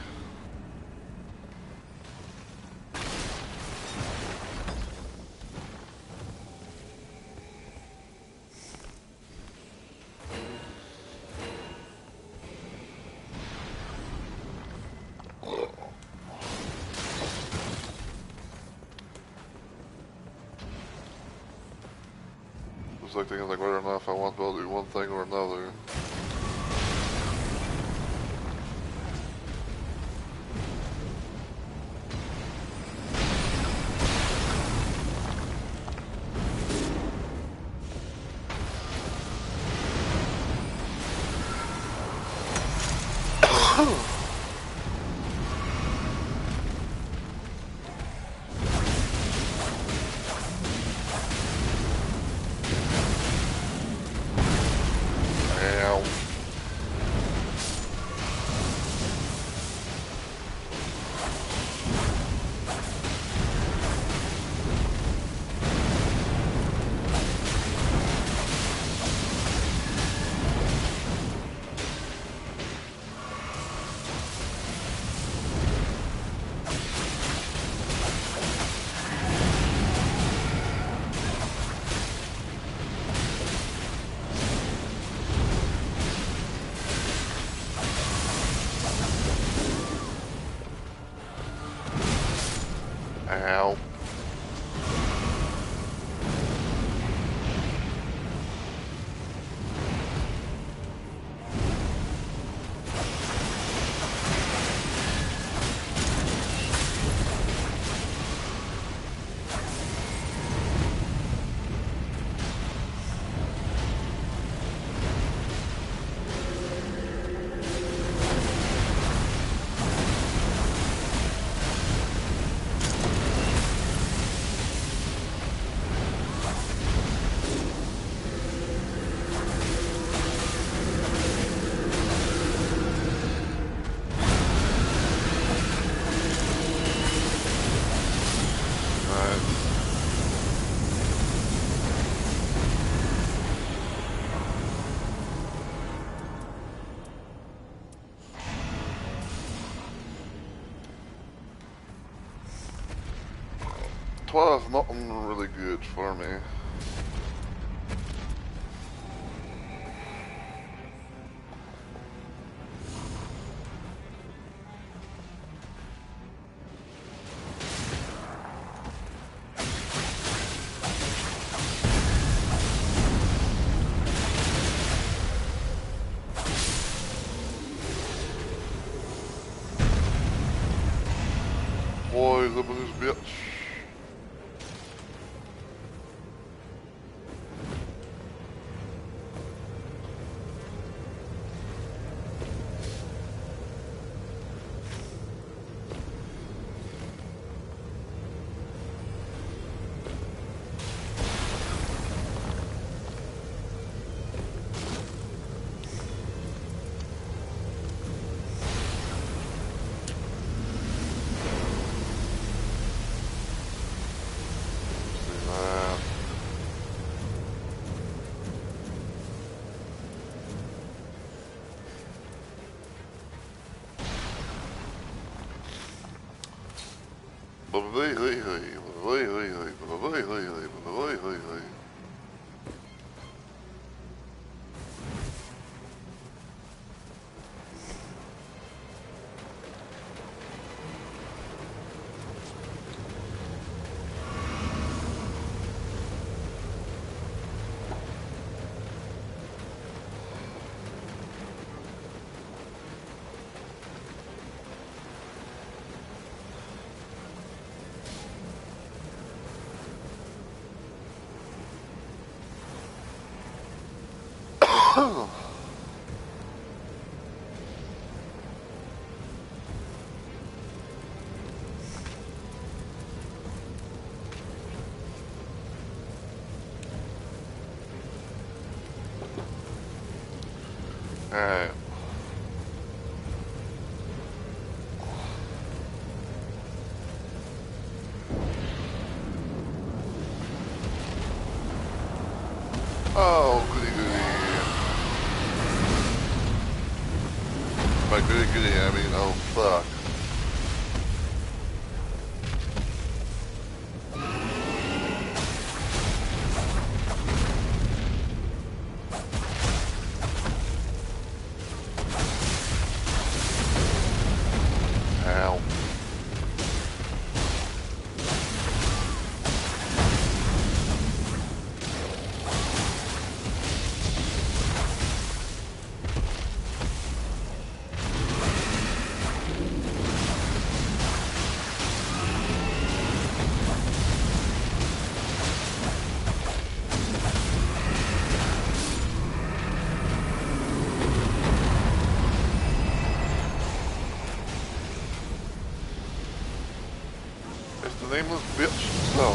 Just like thinking like whether or not if I want to be able to do one thing or another. Ow. Twilight's nothing really good for me. Boys up in this bitch. Alright. Oh, goody goody. By goody goody, I mean, oh fuck. Ow. It's the nameless bitch, so.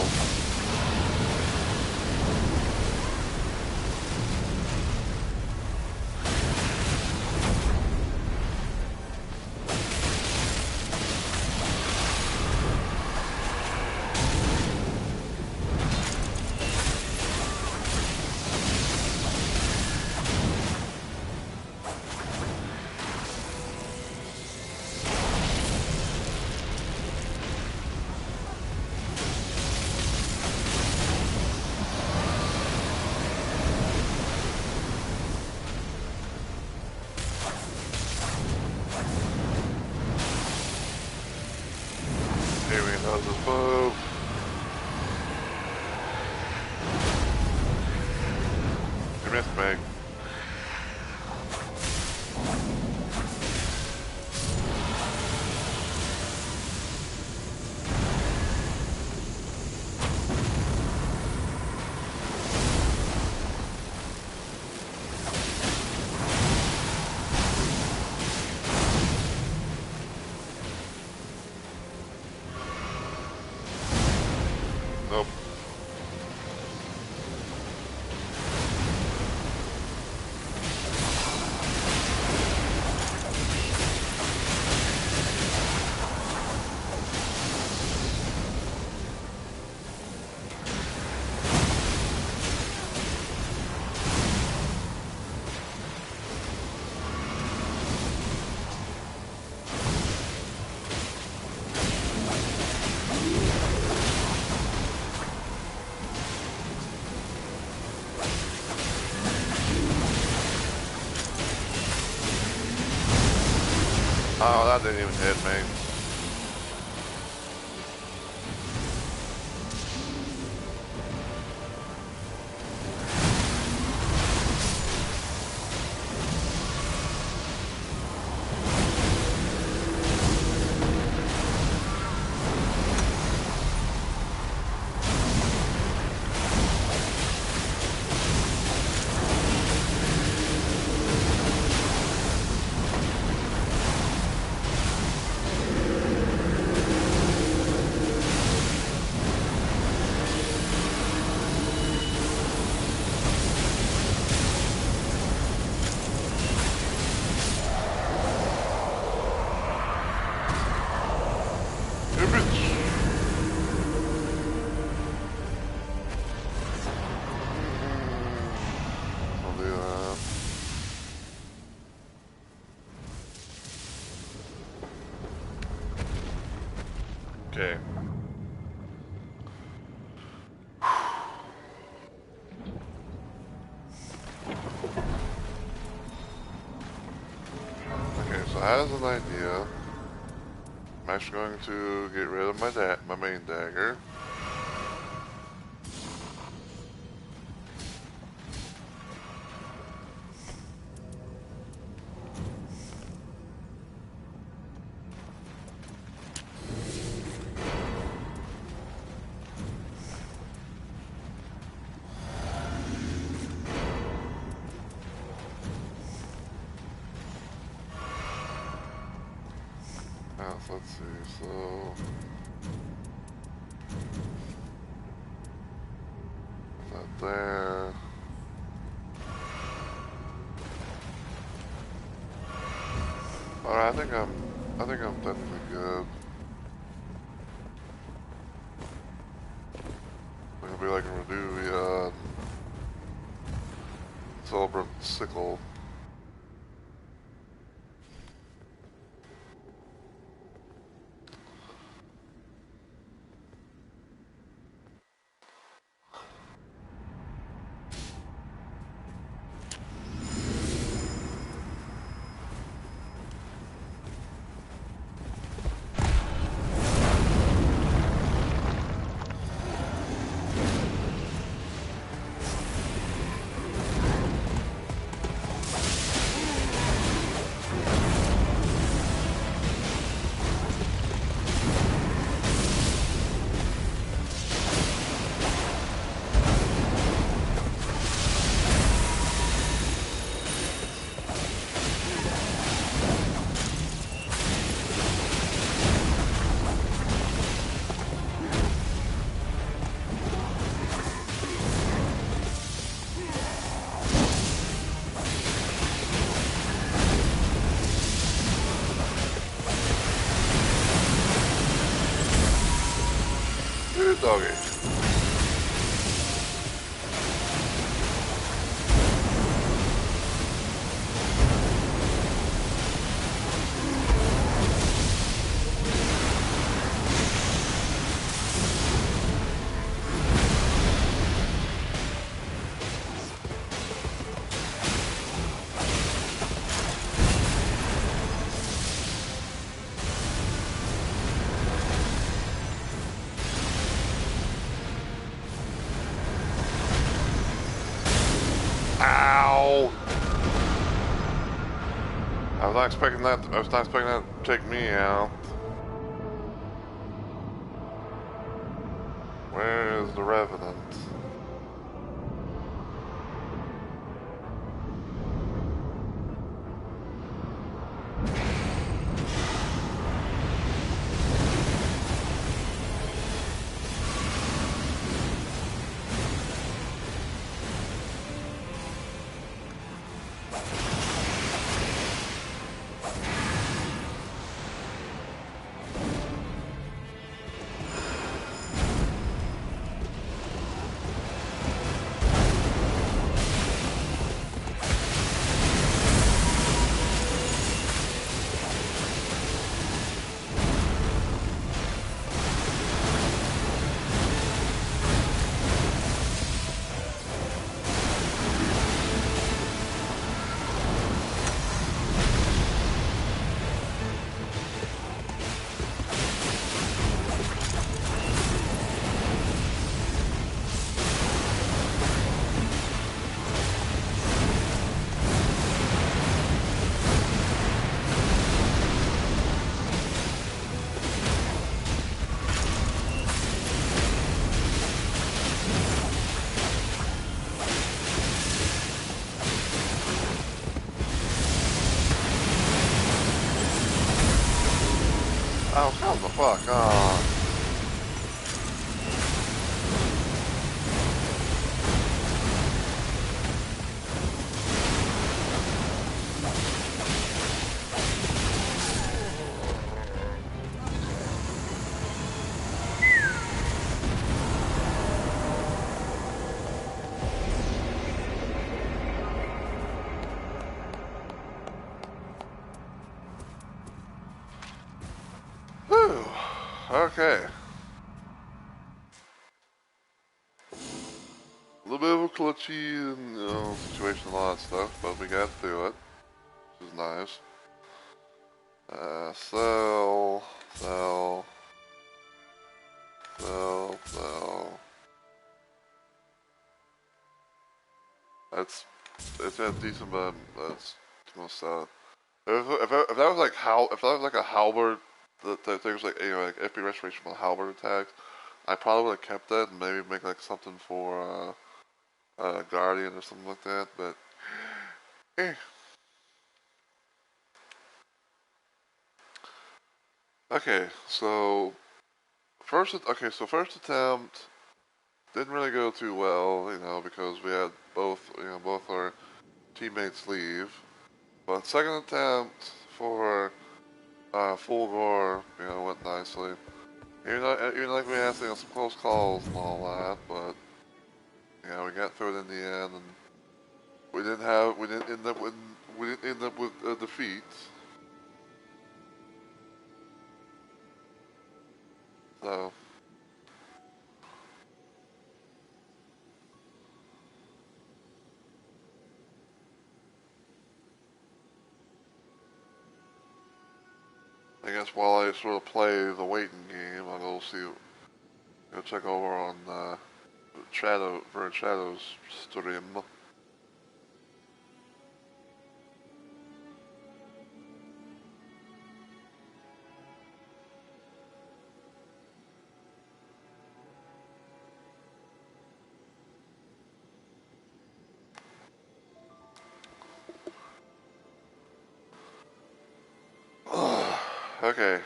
Here we go, this bow. You missed me. Nope. Oh, that didn't even hit me. Okay. Okay, so as an idea, I'm actually going to get rid of my main dagger. Let's see, so that there. Alright, I think I'm technically good. It'll be like a Reduvian Celebrant Sickle. Doggy. Ow! I was not expecting that. I was not expecting that to take me out. Where is the Revenant? Oh, come the fuck on. Whew. Okay. A little bit of a glitchy and, situation, a lot of stuff, but we got through it, which is nice. Sell, sell, sell, sell. That's, it's a decent, but that's gonna sell. If that was like if that was like a halberd, the thing was like, like FP restoration with halberd attacks, I probably would have kept that and maybe make like something for guardian or something like that. But eh. Okay, so first attempt didn't really go too well, because we had both our teammates leave. But second attempt for full gore, went nicely. Even like we had some close calls and all that, but we got through it in the end, and we didn't end up with a defeat. So I guess while I sort of play the waiting game, I'll go check over on Shadow's stream. Okay.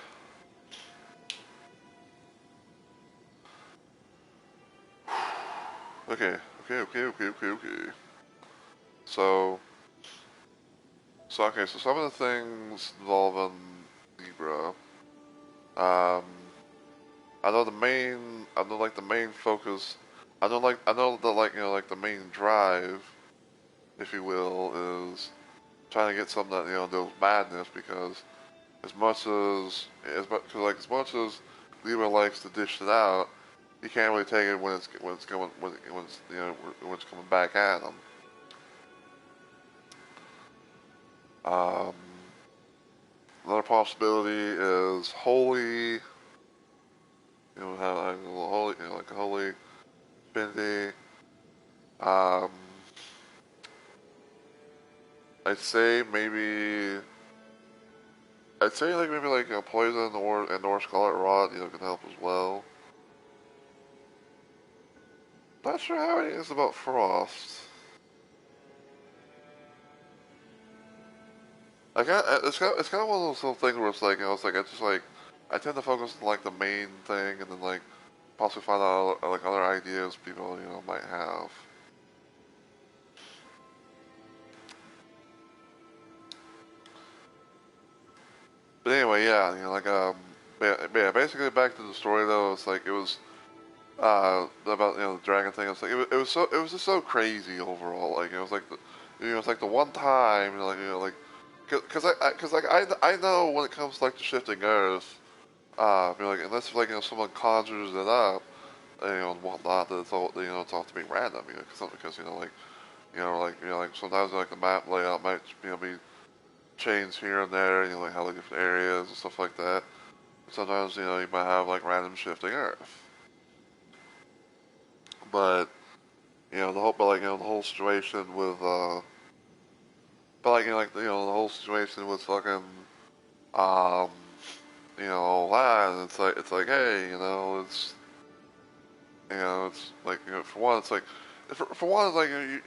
Okay. Okay. So, so some of the things involving Libra, um, I know like the main focus, I know that like, like the main drive, if you will, is trying to get something that, does madness because as much as Libra likes to dish it out, he can't really take it when it's coming back at him. Um, Another possibility is holy, have like a little holy, like a holy affinity. Um, I'd say maybe, I'd say like maybe like poison or scarlet rot, can help as well. Not sure how it is about frost. It's kind of one of those little things where it's like, I tend to focus on like the main thing and then like possibly find out like other ideas people might have. But anyway, yeah, yeah, basically back to the story though. It's like it was about the dragon thing. It's like it was just so crazy overall. Like it was like it's like the one time like because like I know when it comes to like the shifting earth, like unless like someone conjures it up, and whatnot, that it's all it's all to be random, because like sometimes like the map layout might be changed here and there, like how like different areas and stuff like that. Sometimes you might have like random shifting earth, but the whole situation with the whole situation with fucking um all that, and it's like hey it's like for one it's like for one it's like you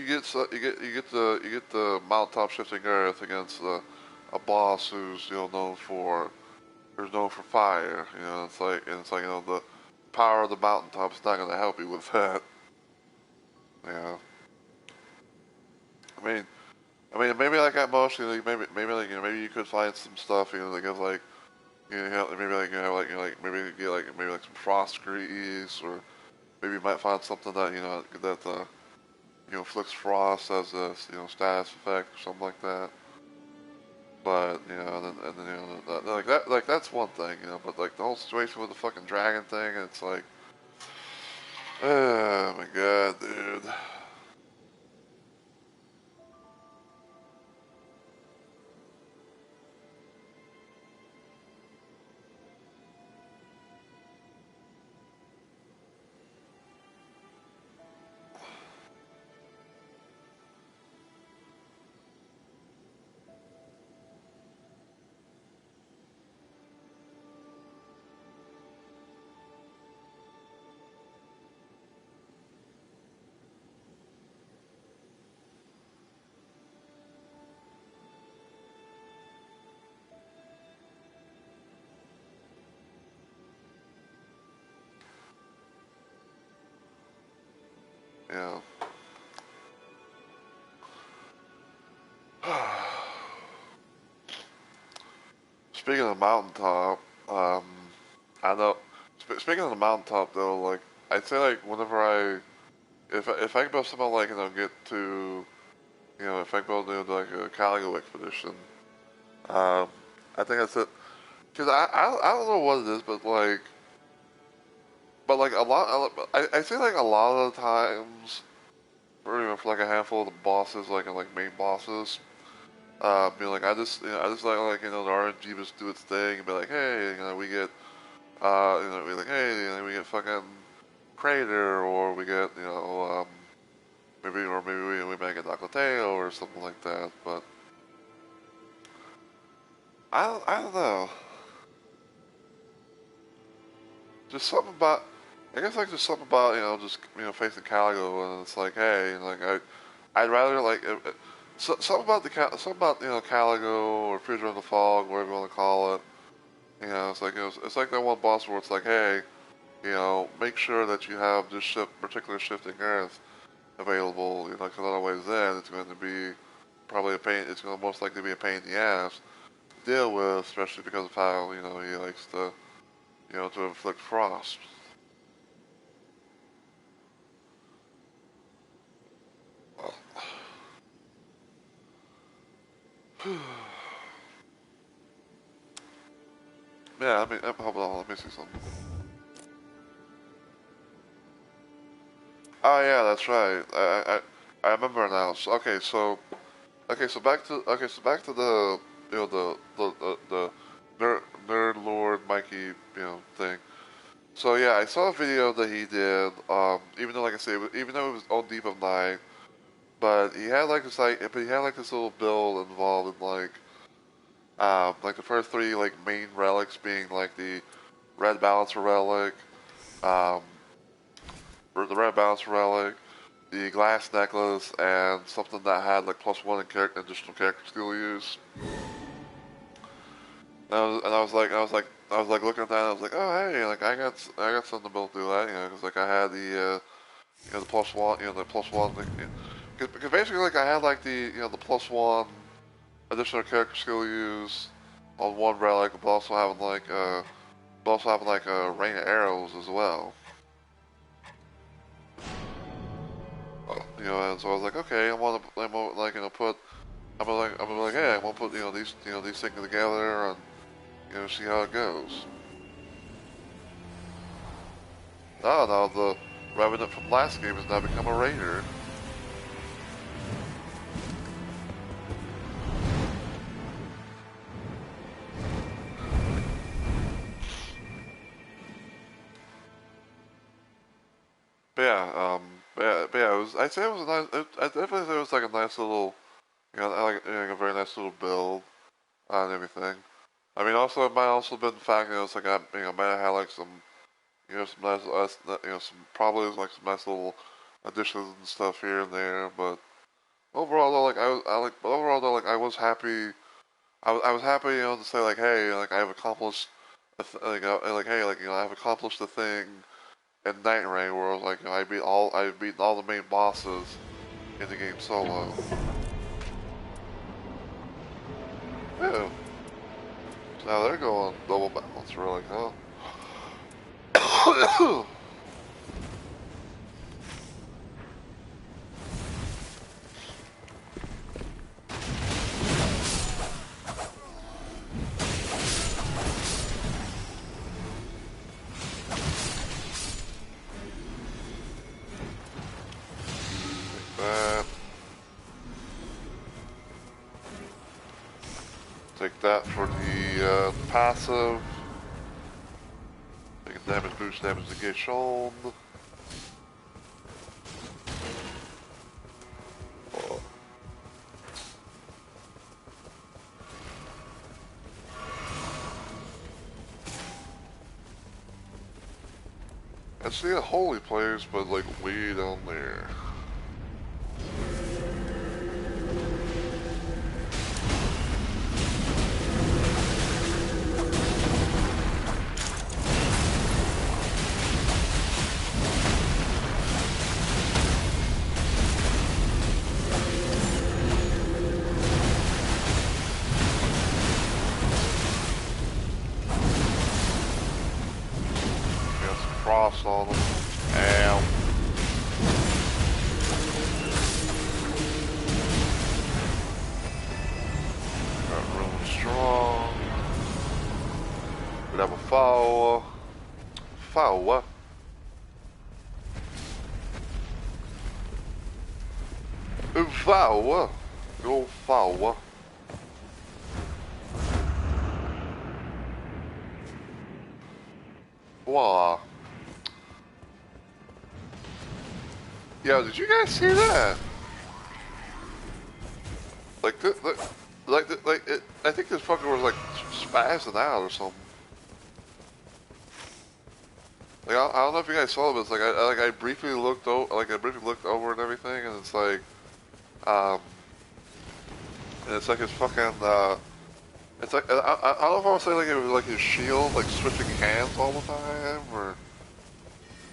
get the mountaintop shifting earth against a boss who's known for there's no for fire. You know, it's like, you know, the power of the mountaintop's not gonna help you with that. You know, I mean, maybe like at most, you know, maybe like, you know, maybe you could find some stuff, you know, like like, you know, maybe like, you know, like, you know, like maybe you get like maybe like some frost grease, or maybe you might find something that, you know, that you know, inflicts frost as a, you know, status effect or something like that. But you know, and then, you know, like that, like that's one thing, you know. But like the whole situation with the fucking dragon thing, it's like, oh my god, dude. You know. Speaking of the mountaintop, um, I know. Speaking of the mountaintop, though, like I'd say, like whenever if I could be somehow, like, you know, get to, you know, if I could be able to do like a Caligo expedition, um, I think that's it. Cause I don't know what it is, but like a lot, I say like a lot of the times, for, you know, for like a handful of the bosses, like, and like main bosses, you know, like I just like, you know, the RNG just do its thing and be like, hey, you know, we get, you know, we like, hey, you know, we get fucking Crater, or we get, you know, maybe we make a Dakoteo or something like that. But I don't know, just something about, I guess like just something about, you know, just, you know, facing Caligo, and it's like, hey, like I'd rather like something about something about, you know, Caligo or Prisoner of the Fog, whatever you want to call it. You know, it's like, you know, it's like that one boss where it's like, hey, you know, make sure that you have this particular shifting earth available. You know, because otherwise, then it's going to be probably a pain. It's going to most likely be a pain in the ass to deal with, especially because of how, you know, he likes to, you know, to inflict frost. Yeah, I mean, hold on, let me see something. Oh yeah, that's right. I remember now. So, so back to the, you know, the nerd lord Mikey, you know, thing. So yeah, I saw a video that he did. Even though, like I say, even though it was on Deep of Night, but he had like this little build involved in like the first three like main relics being like the red balancer relic, um, or the red balancer relic, the glass necklace, and something that had like +1 in additional character skill use. I was like looking at that, and I was like, oh hey, like I got something to build through that, you know, because like I had the you know, the +1, you know, the +1 thing, because basically like I had like the, you know, the +1 additional character skill use on one relic, but also having like a rain of arrows as well. You know, and so I was like, okay, I'm gonna like, you know, I'm gonna like, hey, I'm gonna put, you know, these things together, and, you know, see how it goes. Oh, now the Revenant from last game has now become a raider. But yeah, I'd say it was a nice, I definitely say it was like a nice little, you know, like a very nice little build and everything. I mean, also it might also been the fact, you know, it's like you know, might have had like some, you know, some you know, some probably like some nice little additions and stuff here and there. But overall though, but overall though, like I was happy. I was happy, you know, to say like, hey, like I've accomplished like hey, like I've accomplished the thing in Night Rain where I was like, I've beaten all the main bosses in the game solo. Yeah. So now they're going double balance, really, huh? that. Take that for the passive. Take a damage boost, damage negation. And see a holy place, but like way down there. Got some frost on them. Ow. Got really strong. We have a foul. Foul. Foul. Go foul. Wow. Yo, did you guys see that? Like, I think this fucker was like spazzing out or something. Like, I don't know if you guys saw it, but it's like I briefly looked over and everything, and it's like, and it's like his fucking, it's like I don't know if I want to say like it was like his shield like switching hands all the time or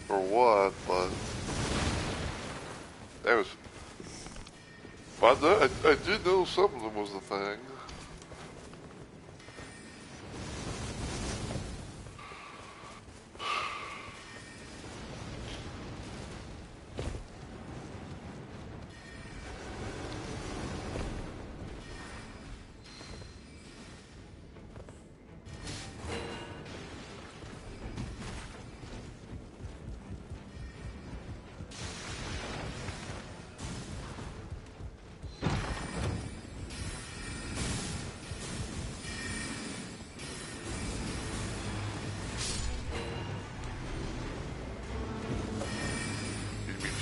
what, but it was. But I did know something was the thing.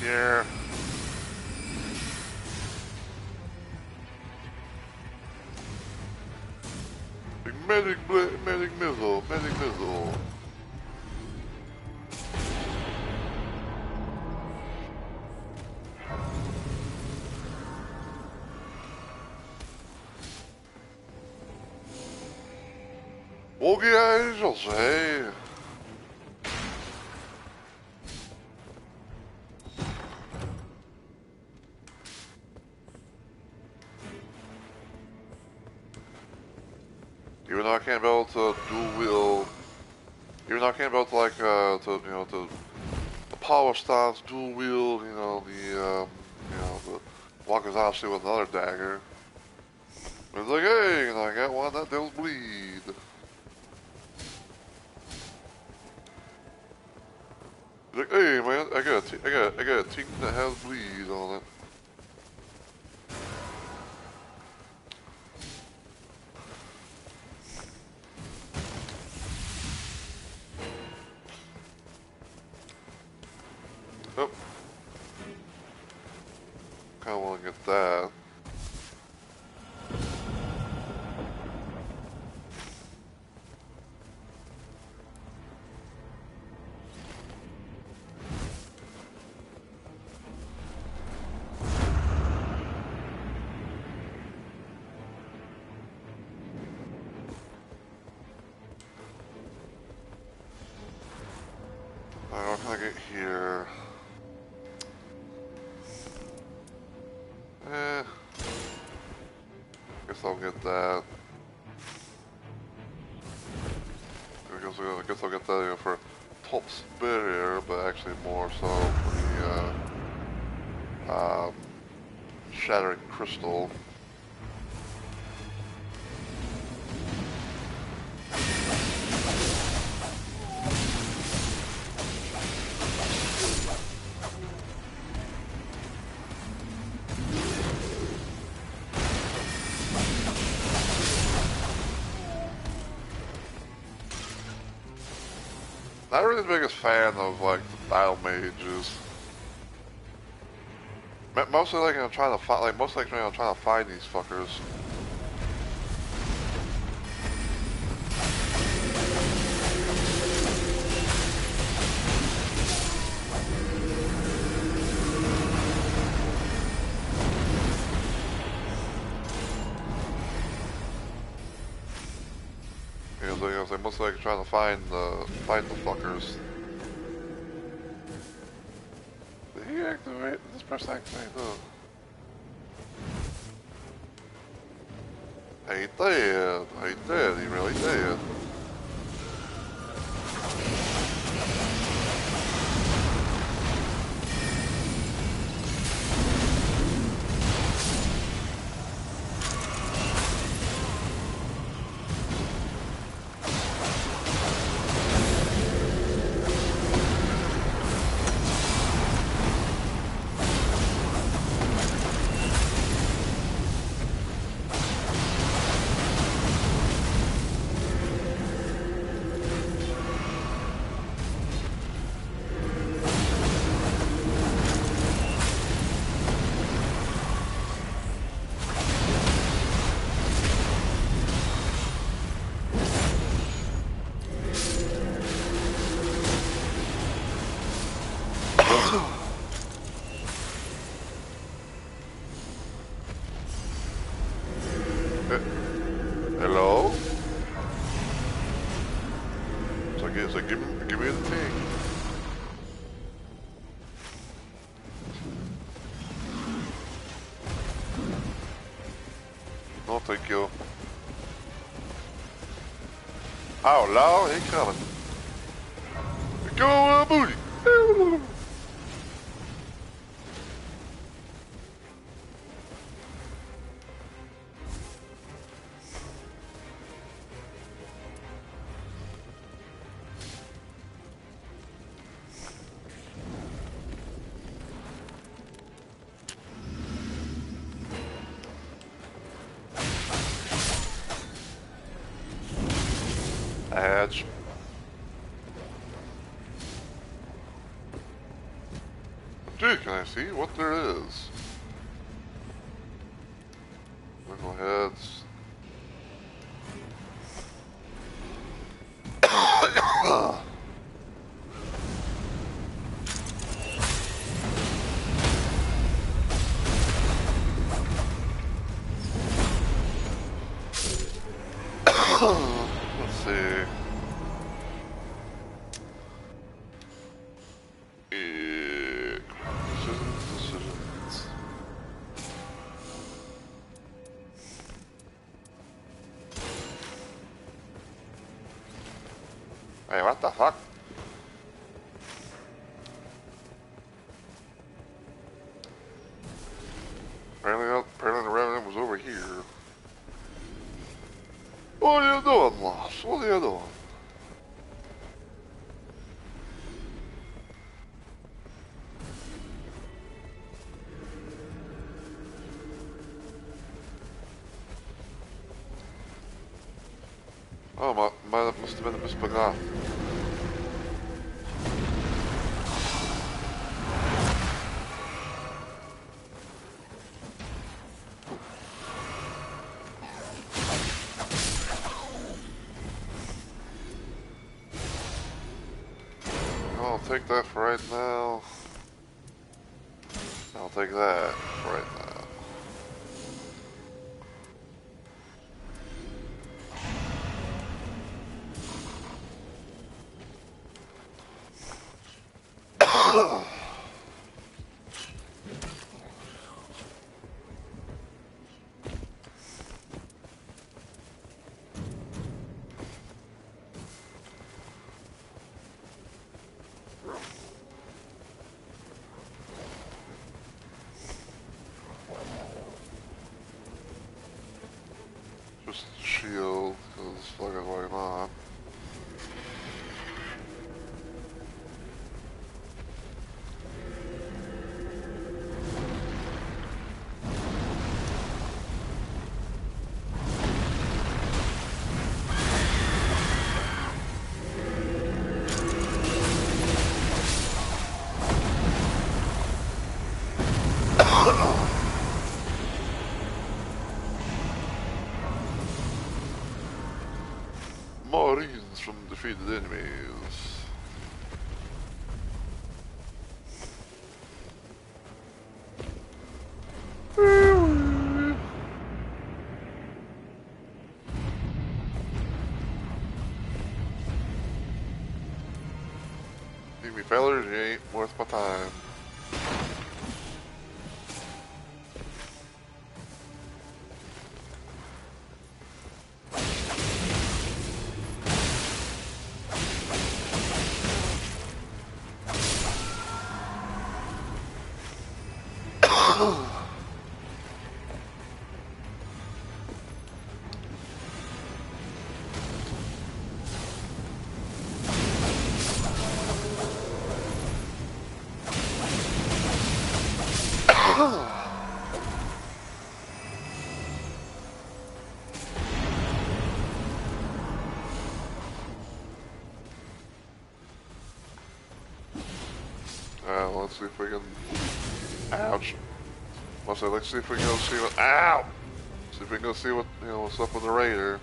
Yeah. Medic missile. Okay, I shall say. Even though I can't be able to dual wield, even though I can't be able to like to the power stance dual wield, the Wakazashi with another dagger. It's like, hey, I got one that does bleed. It's like, hey man, I got a team that has bleed on it. Oh. Kinda wanna get that. Alright, what can I get here? Guess I'll get that. I guess I'll get that for top spear, but actually more so for the shattering crystal. Not really the biggest fan of like the battle mages. Mostly like I'm trying to find, like mostly like I'm trying to find these fuckers. They must like trying to find the fuckers. Did he activate? Did this person activate? He did. He did. He really did. Hello? So give me the thing. No, thank you. Oh, Lord, he coming. Go, booty. Hatch. Gee, can I see what there is? Wiggle heads. Let's see. Decisions. Hey, what the fuck? Apparently the revenant was over here. What are you doing, Lost? What are you doing? Oh, that must have been a misbegotten. I'll take that for right now. I'll take that for right now. shield, because fucking why not? Marines from defeated enemies. Leave me fellas, you ain't worth my time. Let's see if we can. Ouch. Let's see if we can go see what. Ow! See if we can go see what what's up with the raider.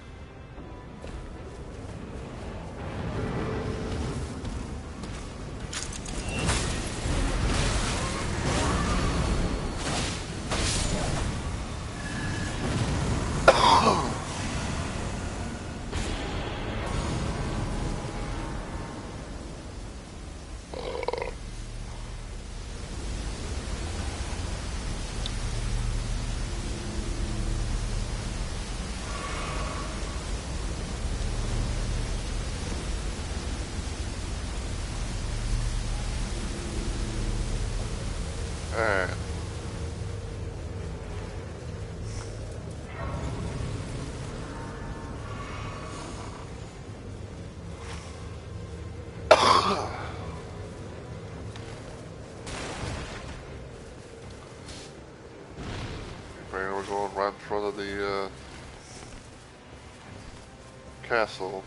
Alright. We're going right in front of the castle.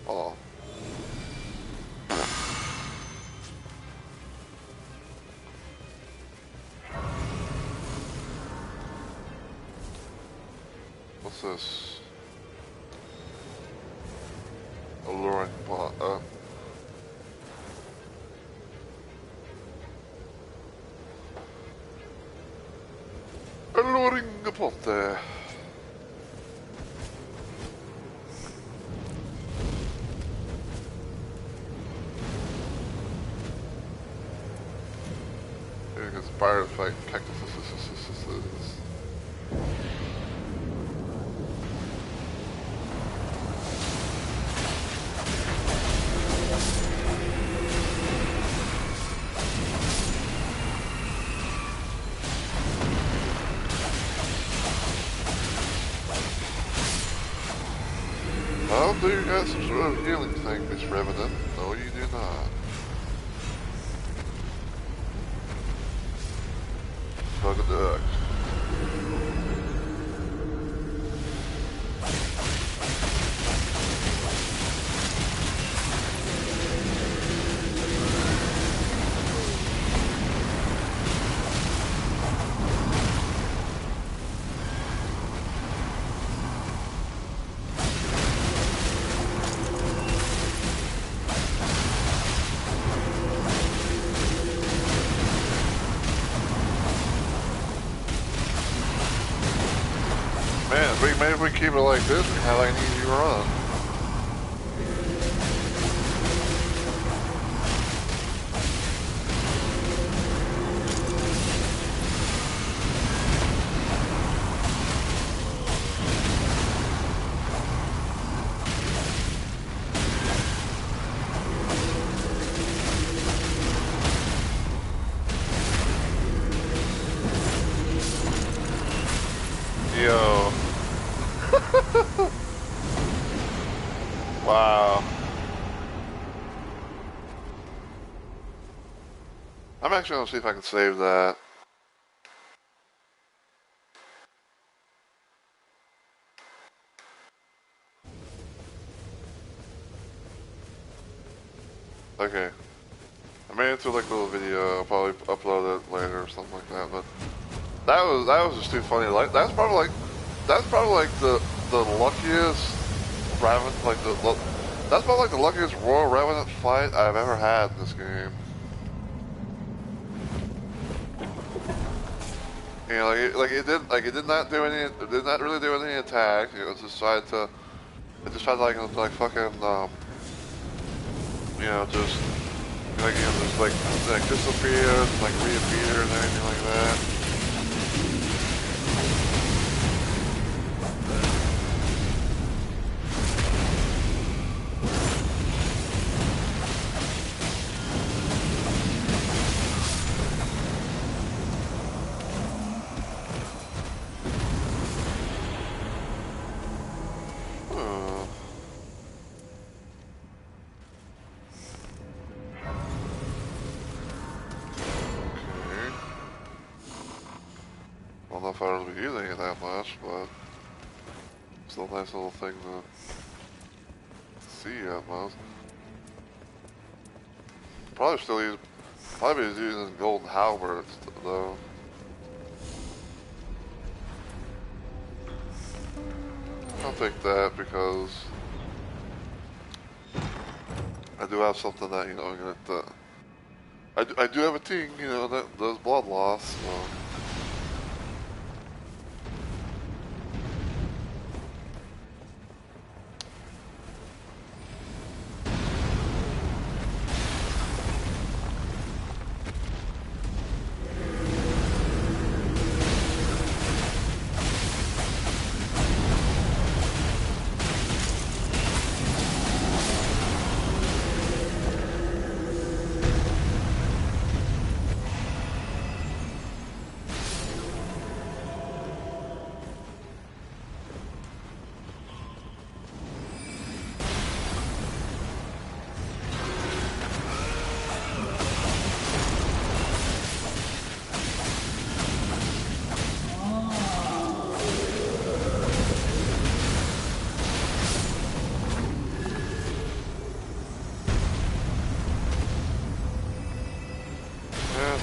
Oh. What's this? Alluring pot. Alluring pot there. Because bird fight cactuses. Oh, do you got some sort of healing thing, Miss Revenant? No, you do not. Bug a duck. Maybe if we keep it like this, we can have like an easy run. I'm actually gonna see if I can save that. Okay. I made it to like a little video. I'll probably upload it later or something like that. But that was just too funny. Like that's probably like the luckiest Raven that's probably like the luckiest Royal Revenant fight I've ever had in this game. You know, it did not do any, it did not really do any attack. It was just tried to, it just tried to like fucking, you know, just like, you know, just like disappear, like reappear and anything like that. I don't know if I was using it that much, but still a nice little thing to see at most. Probably using golden halberds though. I'll take that because I do have something that, you know, I do have a team, you know, that does blood loss, so.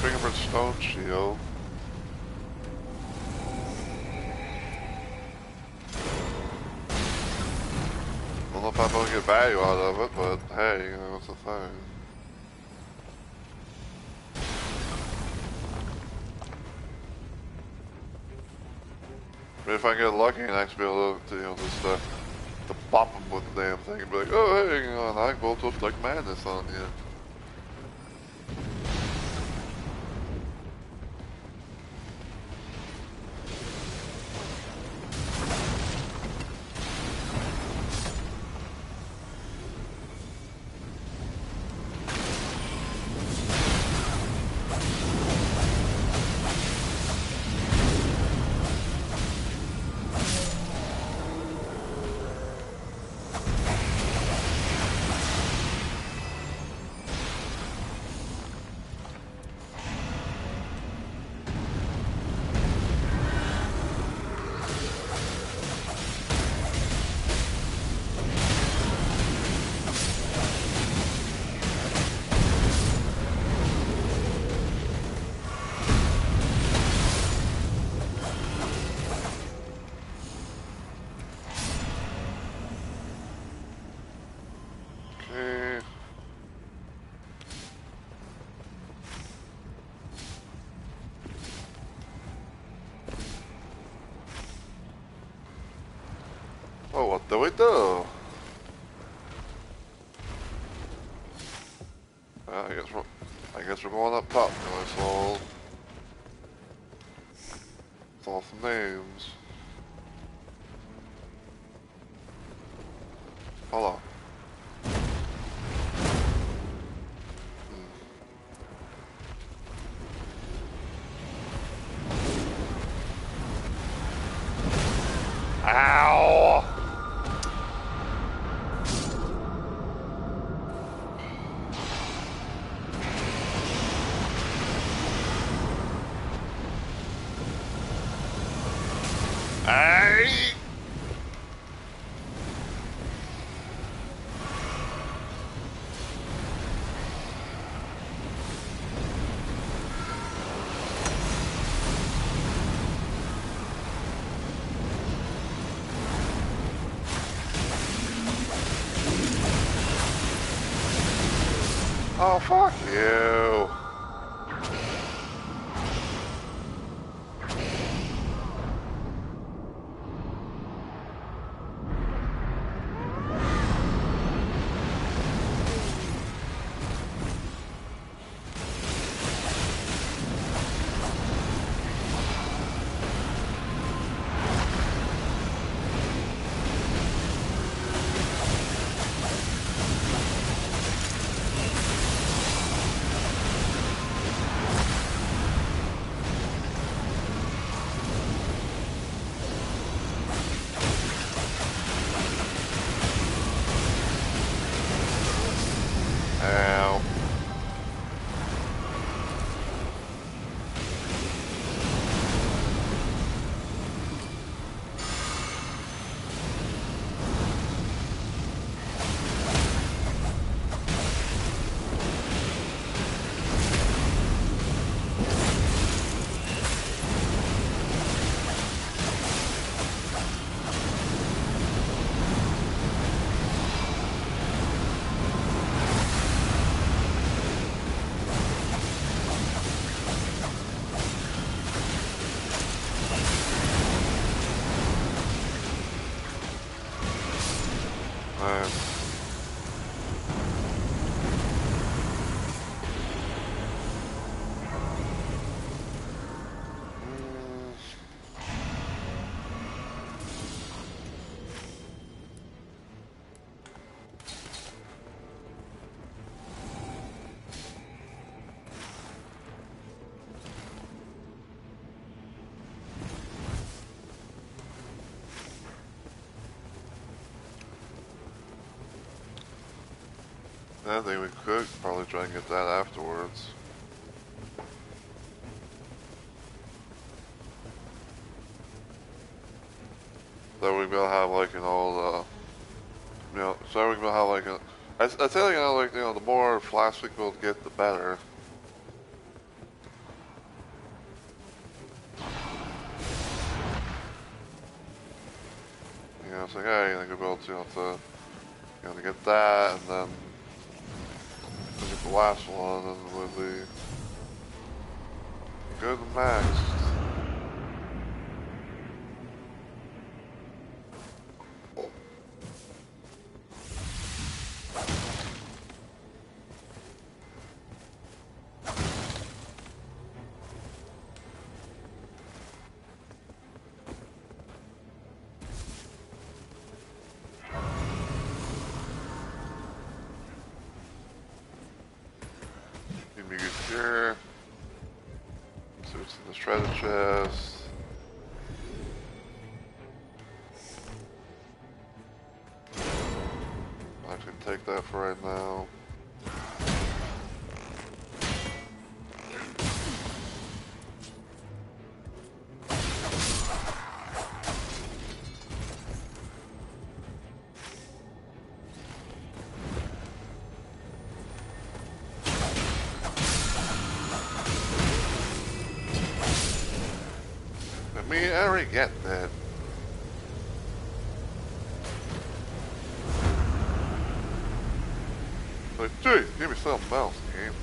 Fingerprint stone shield. I don't know if I'm gonna get value out of it, but hey, you know, it's a thing. Maybe if I get lucky and actually be able to, you know, just to bop them with the damn thing and be like, oh hey, you know, and I bolt with like madness on you. Oh, what do we do? I guess we're going up top now, so it's all some names. Hold on. Ow! Oh, fuck you. Ow. I think we could probably try and get that afterwards. So we will have like an old, so we will have like a. I tell you, like the more flasks we will get, the better. It's like, hey, I could be able to get that, and then get the last one, and we'll be good and maxed. Give me a good cure. See what's in this treasure chest. I can take that for right now. I already get that. Like, geez, give me something else, game.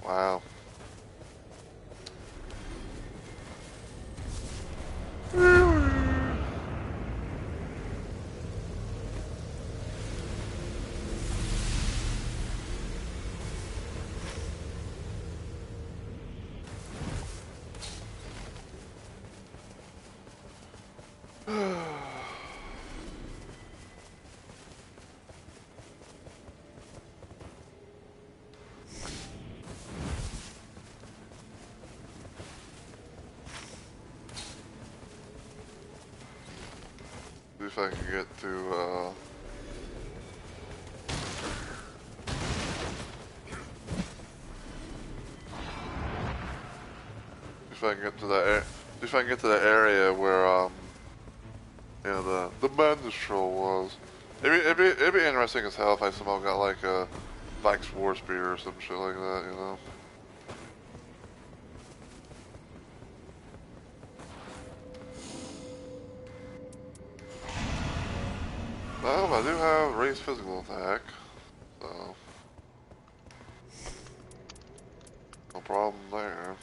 Wow. See if I can get to, if I can get to that if I can get to the area where you know, the madness troll was. It'd be interesting as hell if I somehow got like a Vikes War Spear or some shit like that, you know. Well, I do have raised physical attack, so no problem there.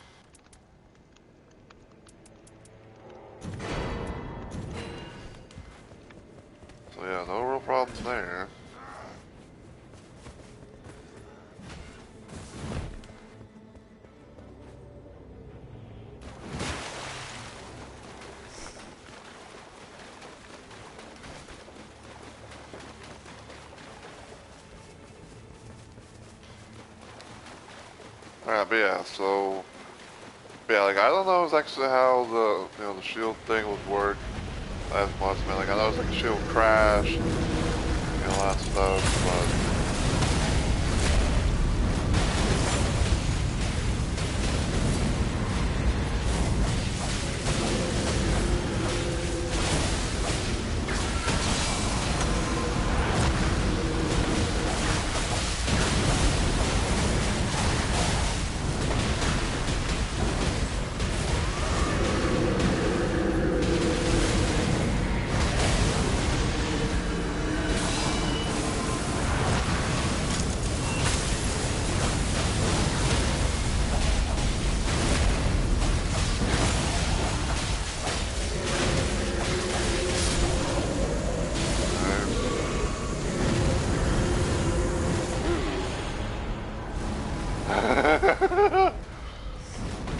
So yeah, no real problems there. Alright, but yeah, so yeah, like I don't know actually how the shield thing would work as much, man. Like I know it's like a shield crash, all that stuff, but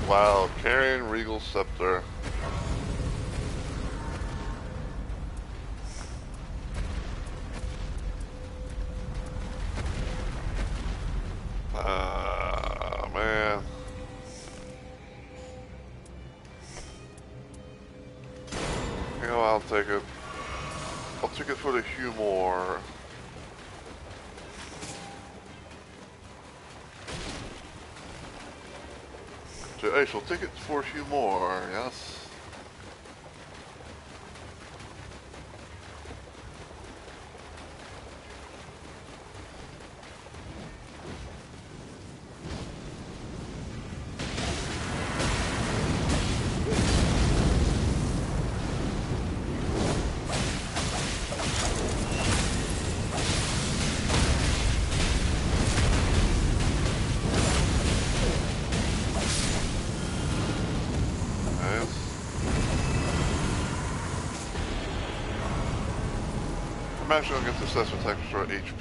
wow, carrying Regal Scepter. Man. You know, I'll take it. I'll take it for the humor. So, I shall take it for humor, yes. I'm actually gonna get the assessment extra HP.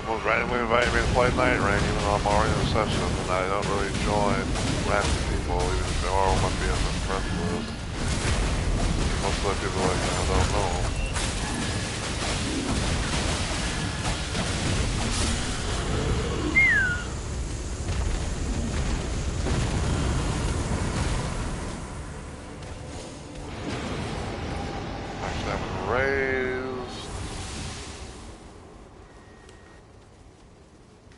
Someone's randomly inviting me to play Night Rain even though I'm already in a session, and I don't really join random people even if they are on my BFF friends list. Most of the people like I don't know. Actually, I'm raised.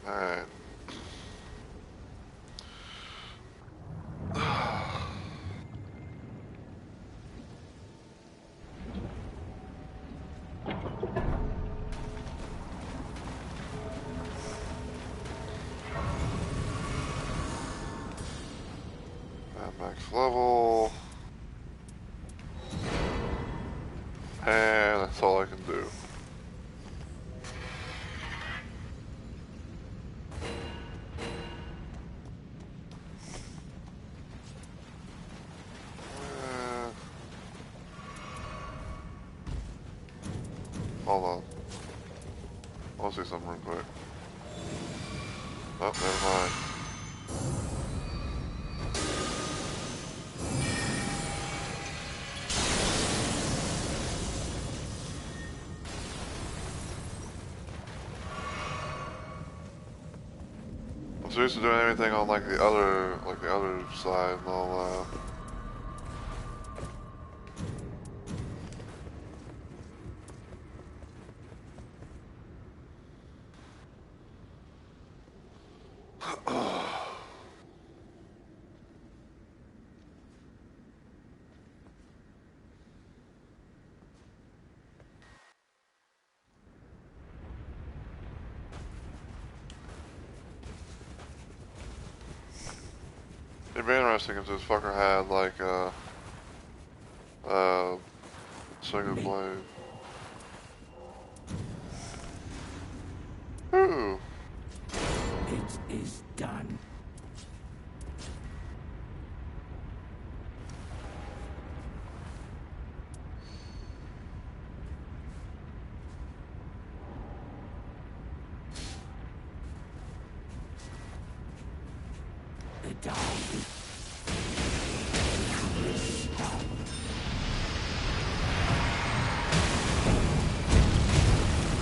Alright. Max level. And that's all I can do. Hold on. I want to see something real quick. Oh, never mind. I'm seriously doing everything on like the other side and all that. It'd be interesting if this fucker had like single blade. Ooh. It is done. The dog.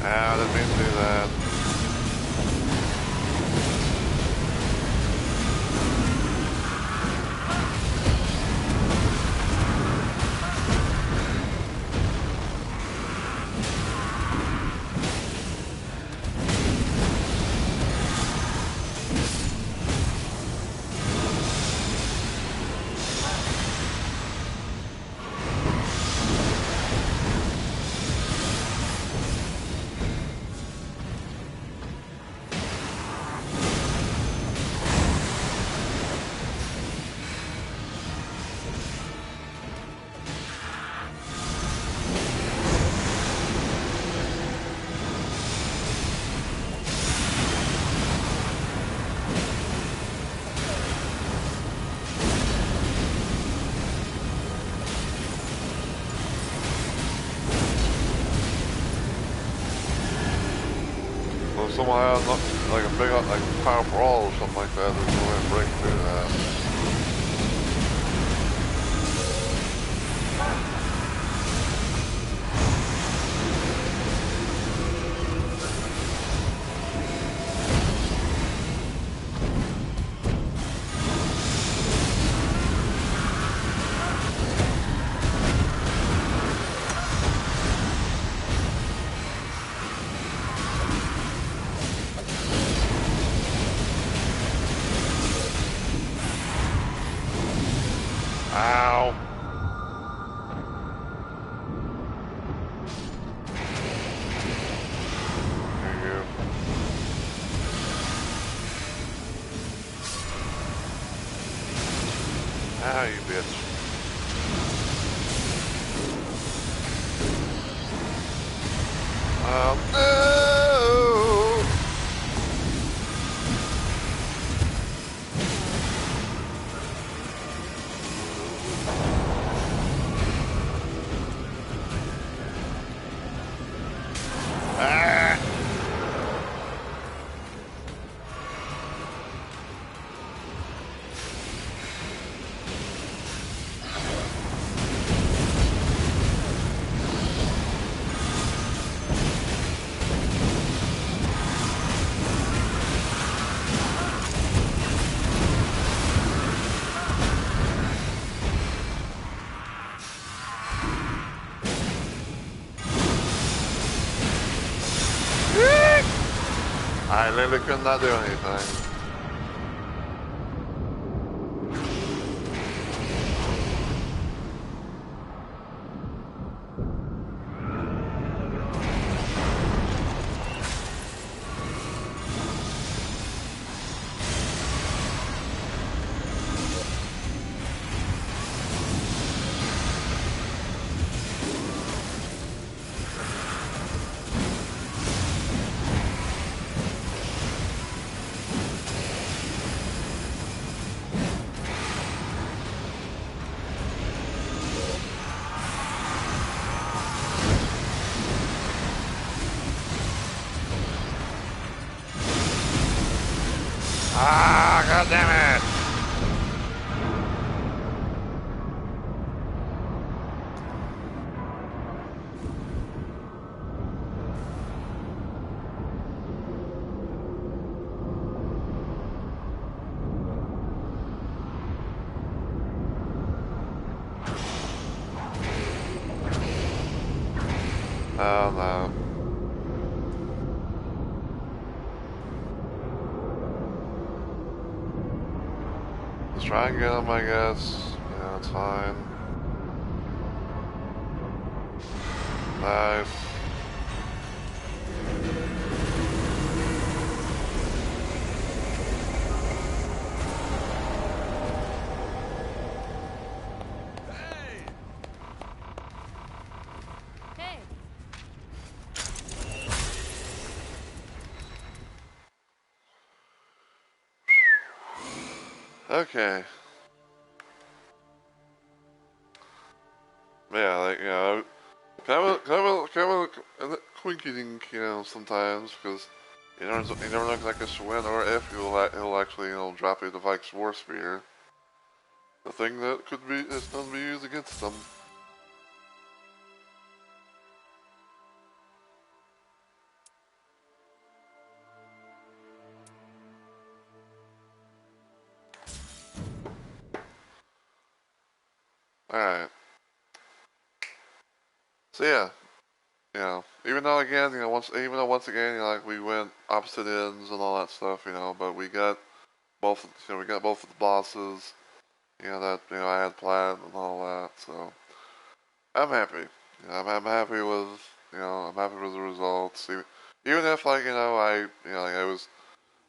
I didn't mean to do that. If someone has like a big, like powerful all or something like that, there's no way to break through that. Ow. There you go. Ah, you bitch. No! Ah! I literally could not do anything. Ah, god damn it! Oh no. Let's try and get him, I guess. Yeah, it's fine. Nice. Hey. Okay. Yeah, like, you know, kind of a quinky dink, you know, sometimes, because you never know exactly when or if he'll actually, you know, drop you the Vikes War Spear. The thing that could be, is going to be used against them. Alright. So yeah, you know, even though again, you know, once again, you know, like we went opposite ends and all that stuff, you know, but we got both, you know, we got both of the bosses, you know, that, you know, I had planned and all that, so I'm happy. You know, I'm happy with, you know, I'm happy with the results. Even if, like, you know, you know, like I was,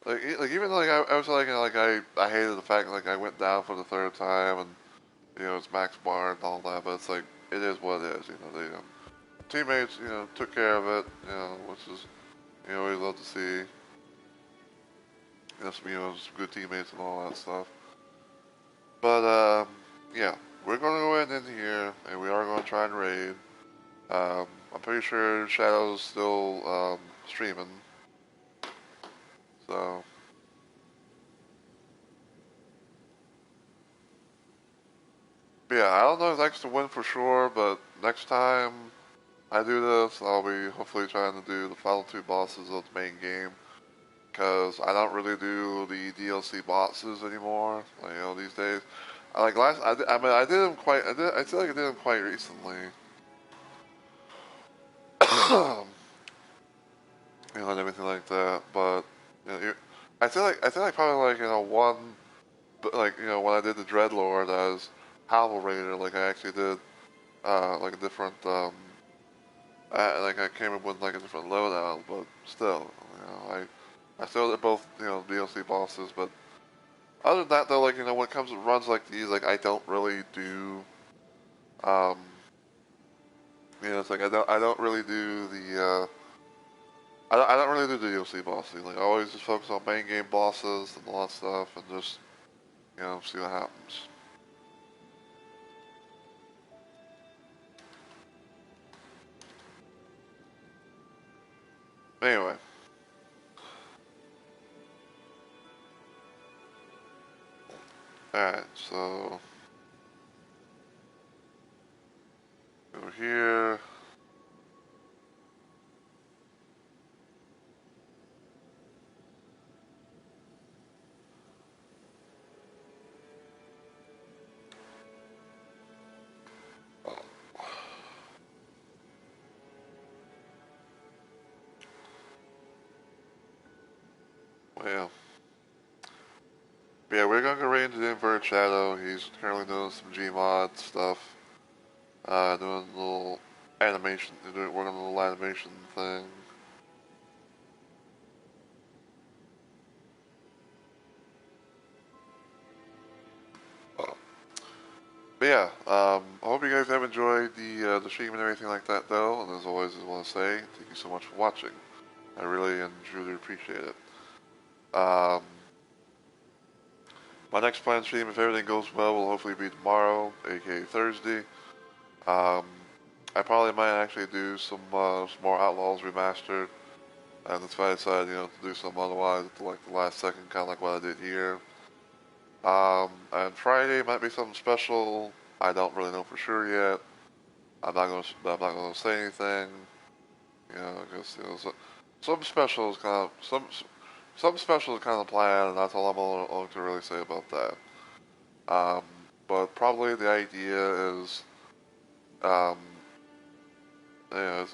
like even like I was like, you know, like I hated the fact like I went down for the third time and, you know, it's max bar and all that, but it's like, it is what it is, you know, the teammates, you know, took care of it, you know, which is, you know, always love to see, you know, some good teammates and all that stuff. But, yeah, we're going to go ahead and end here, and we are going to try and raid. I'm pretty sure Shadow's still streaming. So, but yeah, I don't know if that's the win for sure, but next time I do this, I'll be hopefully trying to do the final two bosses of the main game. Because I don't really do the DLC bosses anymore, like, you know, these days. Like I mean, I did them quite, I feel like I did them quite recently. You know, and everything like that, but, you know, I feel like probably like, you know, but like, you know, when I did the Dreadlord as Howl Raider, like I actually did, like a different, like I came up with like a different loadout, but still, you know, I still did both, you know, DLC bosses, but other than that though, like, you know, when it comes to runs like these, like I don't really do, um, you know, it's like I don't really do I don't really do the DLC bosses. Like I always just focus on main game bosses and all that stuff, and just, you know, see what happens. Anyway, alright, so over here. Well, yeah, we're gonna go right into the Inverted Shadow. He's currently doing some Gmod stuff, doing a little animation, working on a little animation thing. But yeah, I hope you guys have enjoyed the stream and everything like that, though. And as always, I want to say thank you so much for watching. I really and truly appreciate it. Um, my next planned stream, if everything goes well, will hopefully be tomorrow, aka Thursday. Um, I probably might actually do some more Outlaws Remastered. And if I decide, to do some otherwise at the last second, kind of like what I did here. And Friday might be something special. I don't really know for sure yet. I'm not gonna say anything. Because some special is kind of some special is kind of planned, and that's all I'm going to really say about that. Um, but probably the idea is, um, I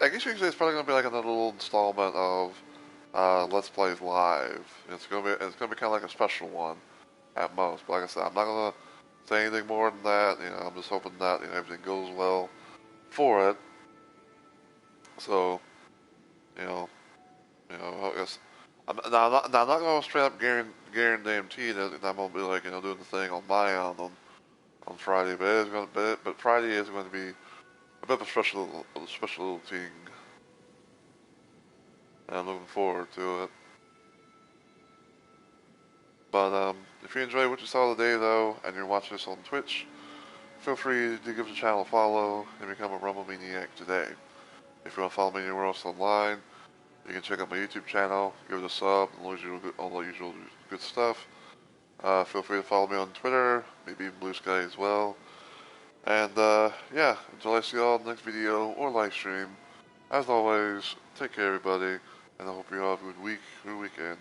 guess you could say it's probably gonna be like another little installment of Let's Plays Live. It's gonna be kind of like a special one at most. But like I said, I'm not gonna say anything more than that. I'm just hoping that everything goes well for it. So you know, I guess I'm not gonna straight up guarantee that I'm gonna be like doing the thing on my own on Friday, but Friday is going to be a bit of a special little thing, and I'm looking forward to it. But if you enjoyed what you saw today, though, and you're watching this on Twitch, feel free to give the channel a follow and become a Rumble Maniac today. If you want to follow me anywhere else online, you can check out my YouTube channel, give it a sub, and all the usual good stuff. Feel free to follow me on Twitter, maybe even Blue Sky as well. And yeah, until I see you all in the next video or live stream, as always, take care everybody, and I hope you all have a good week or weekend.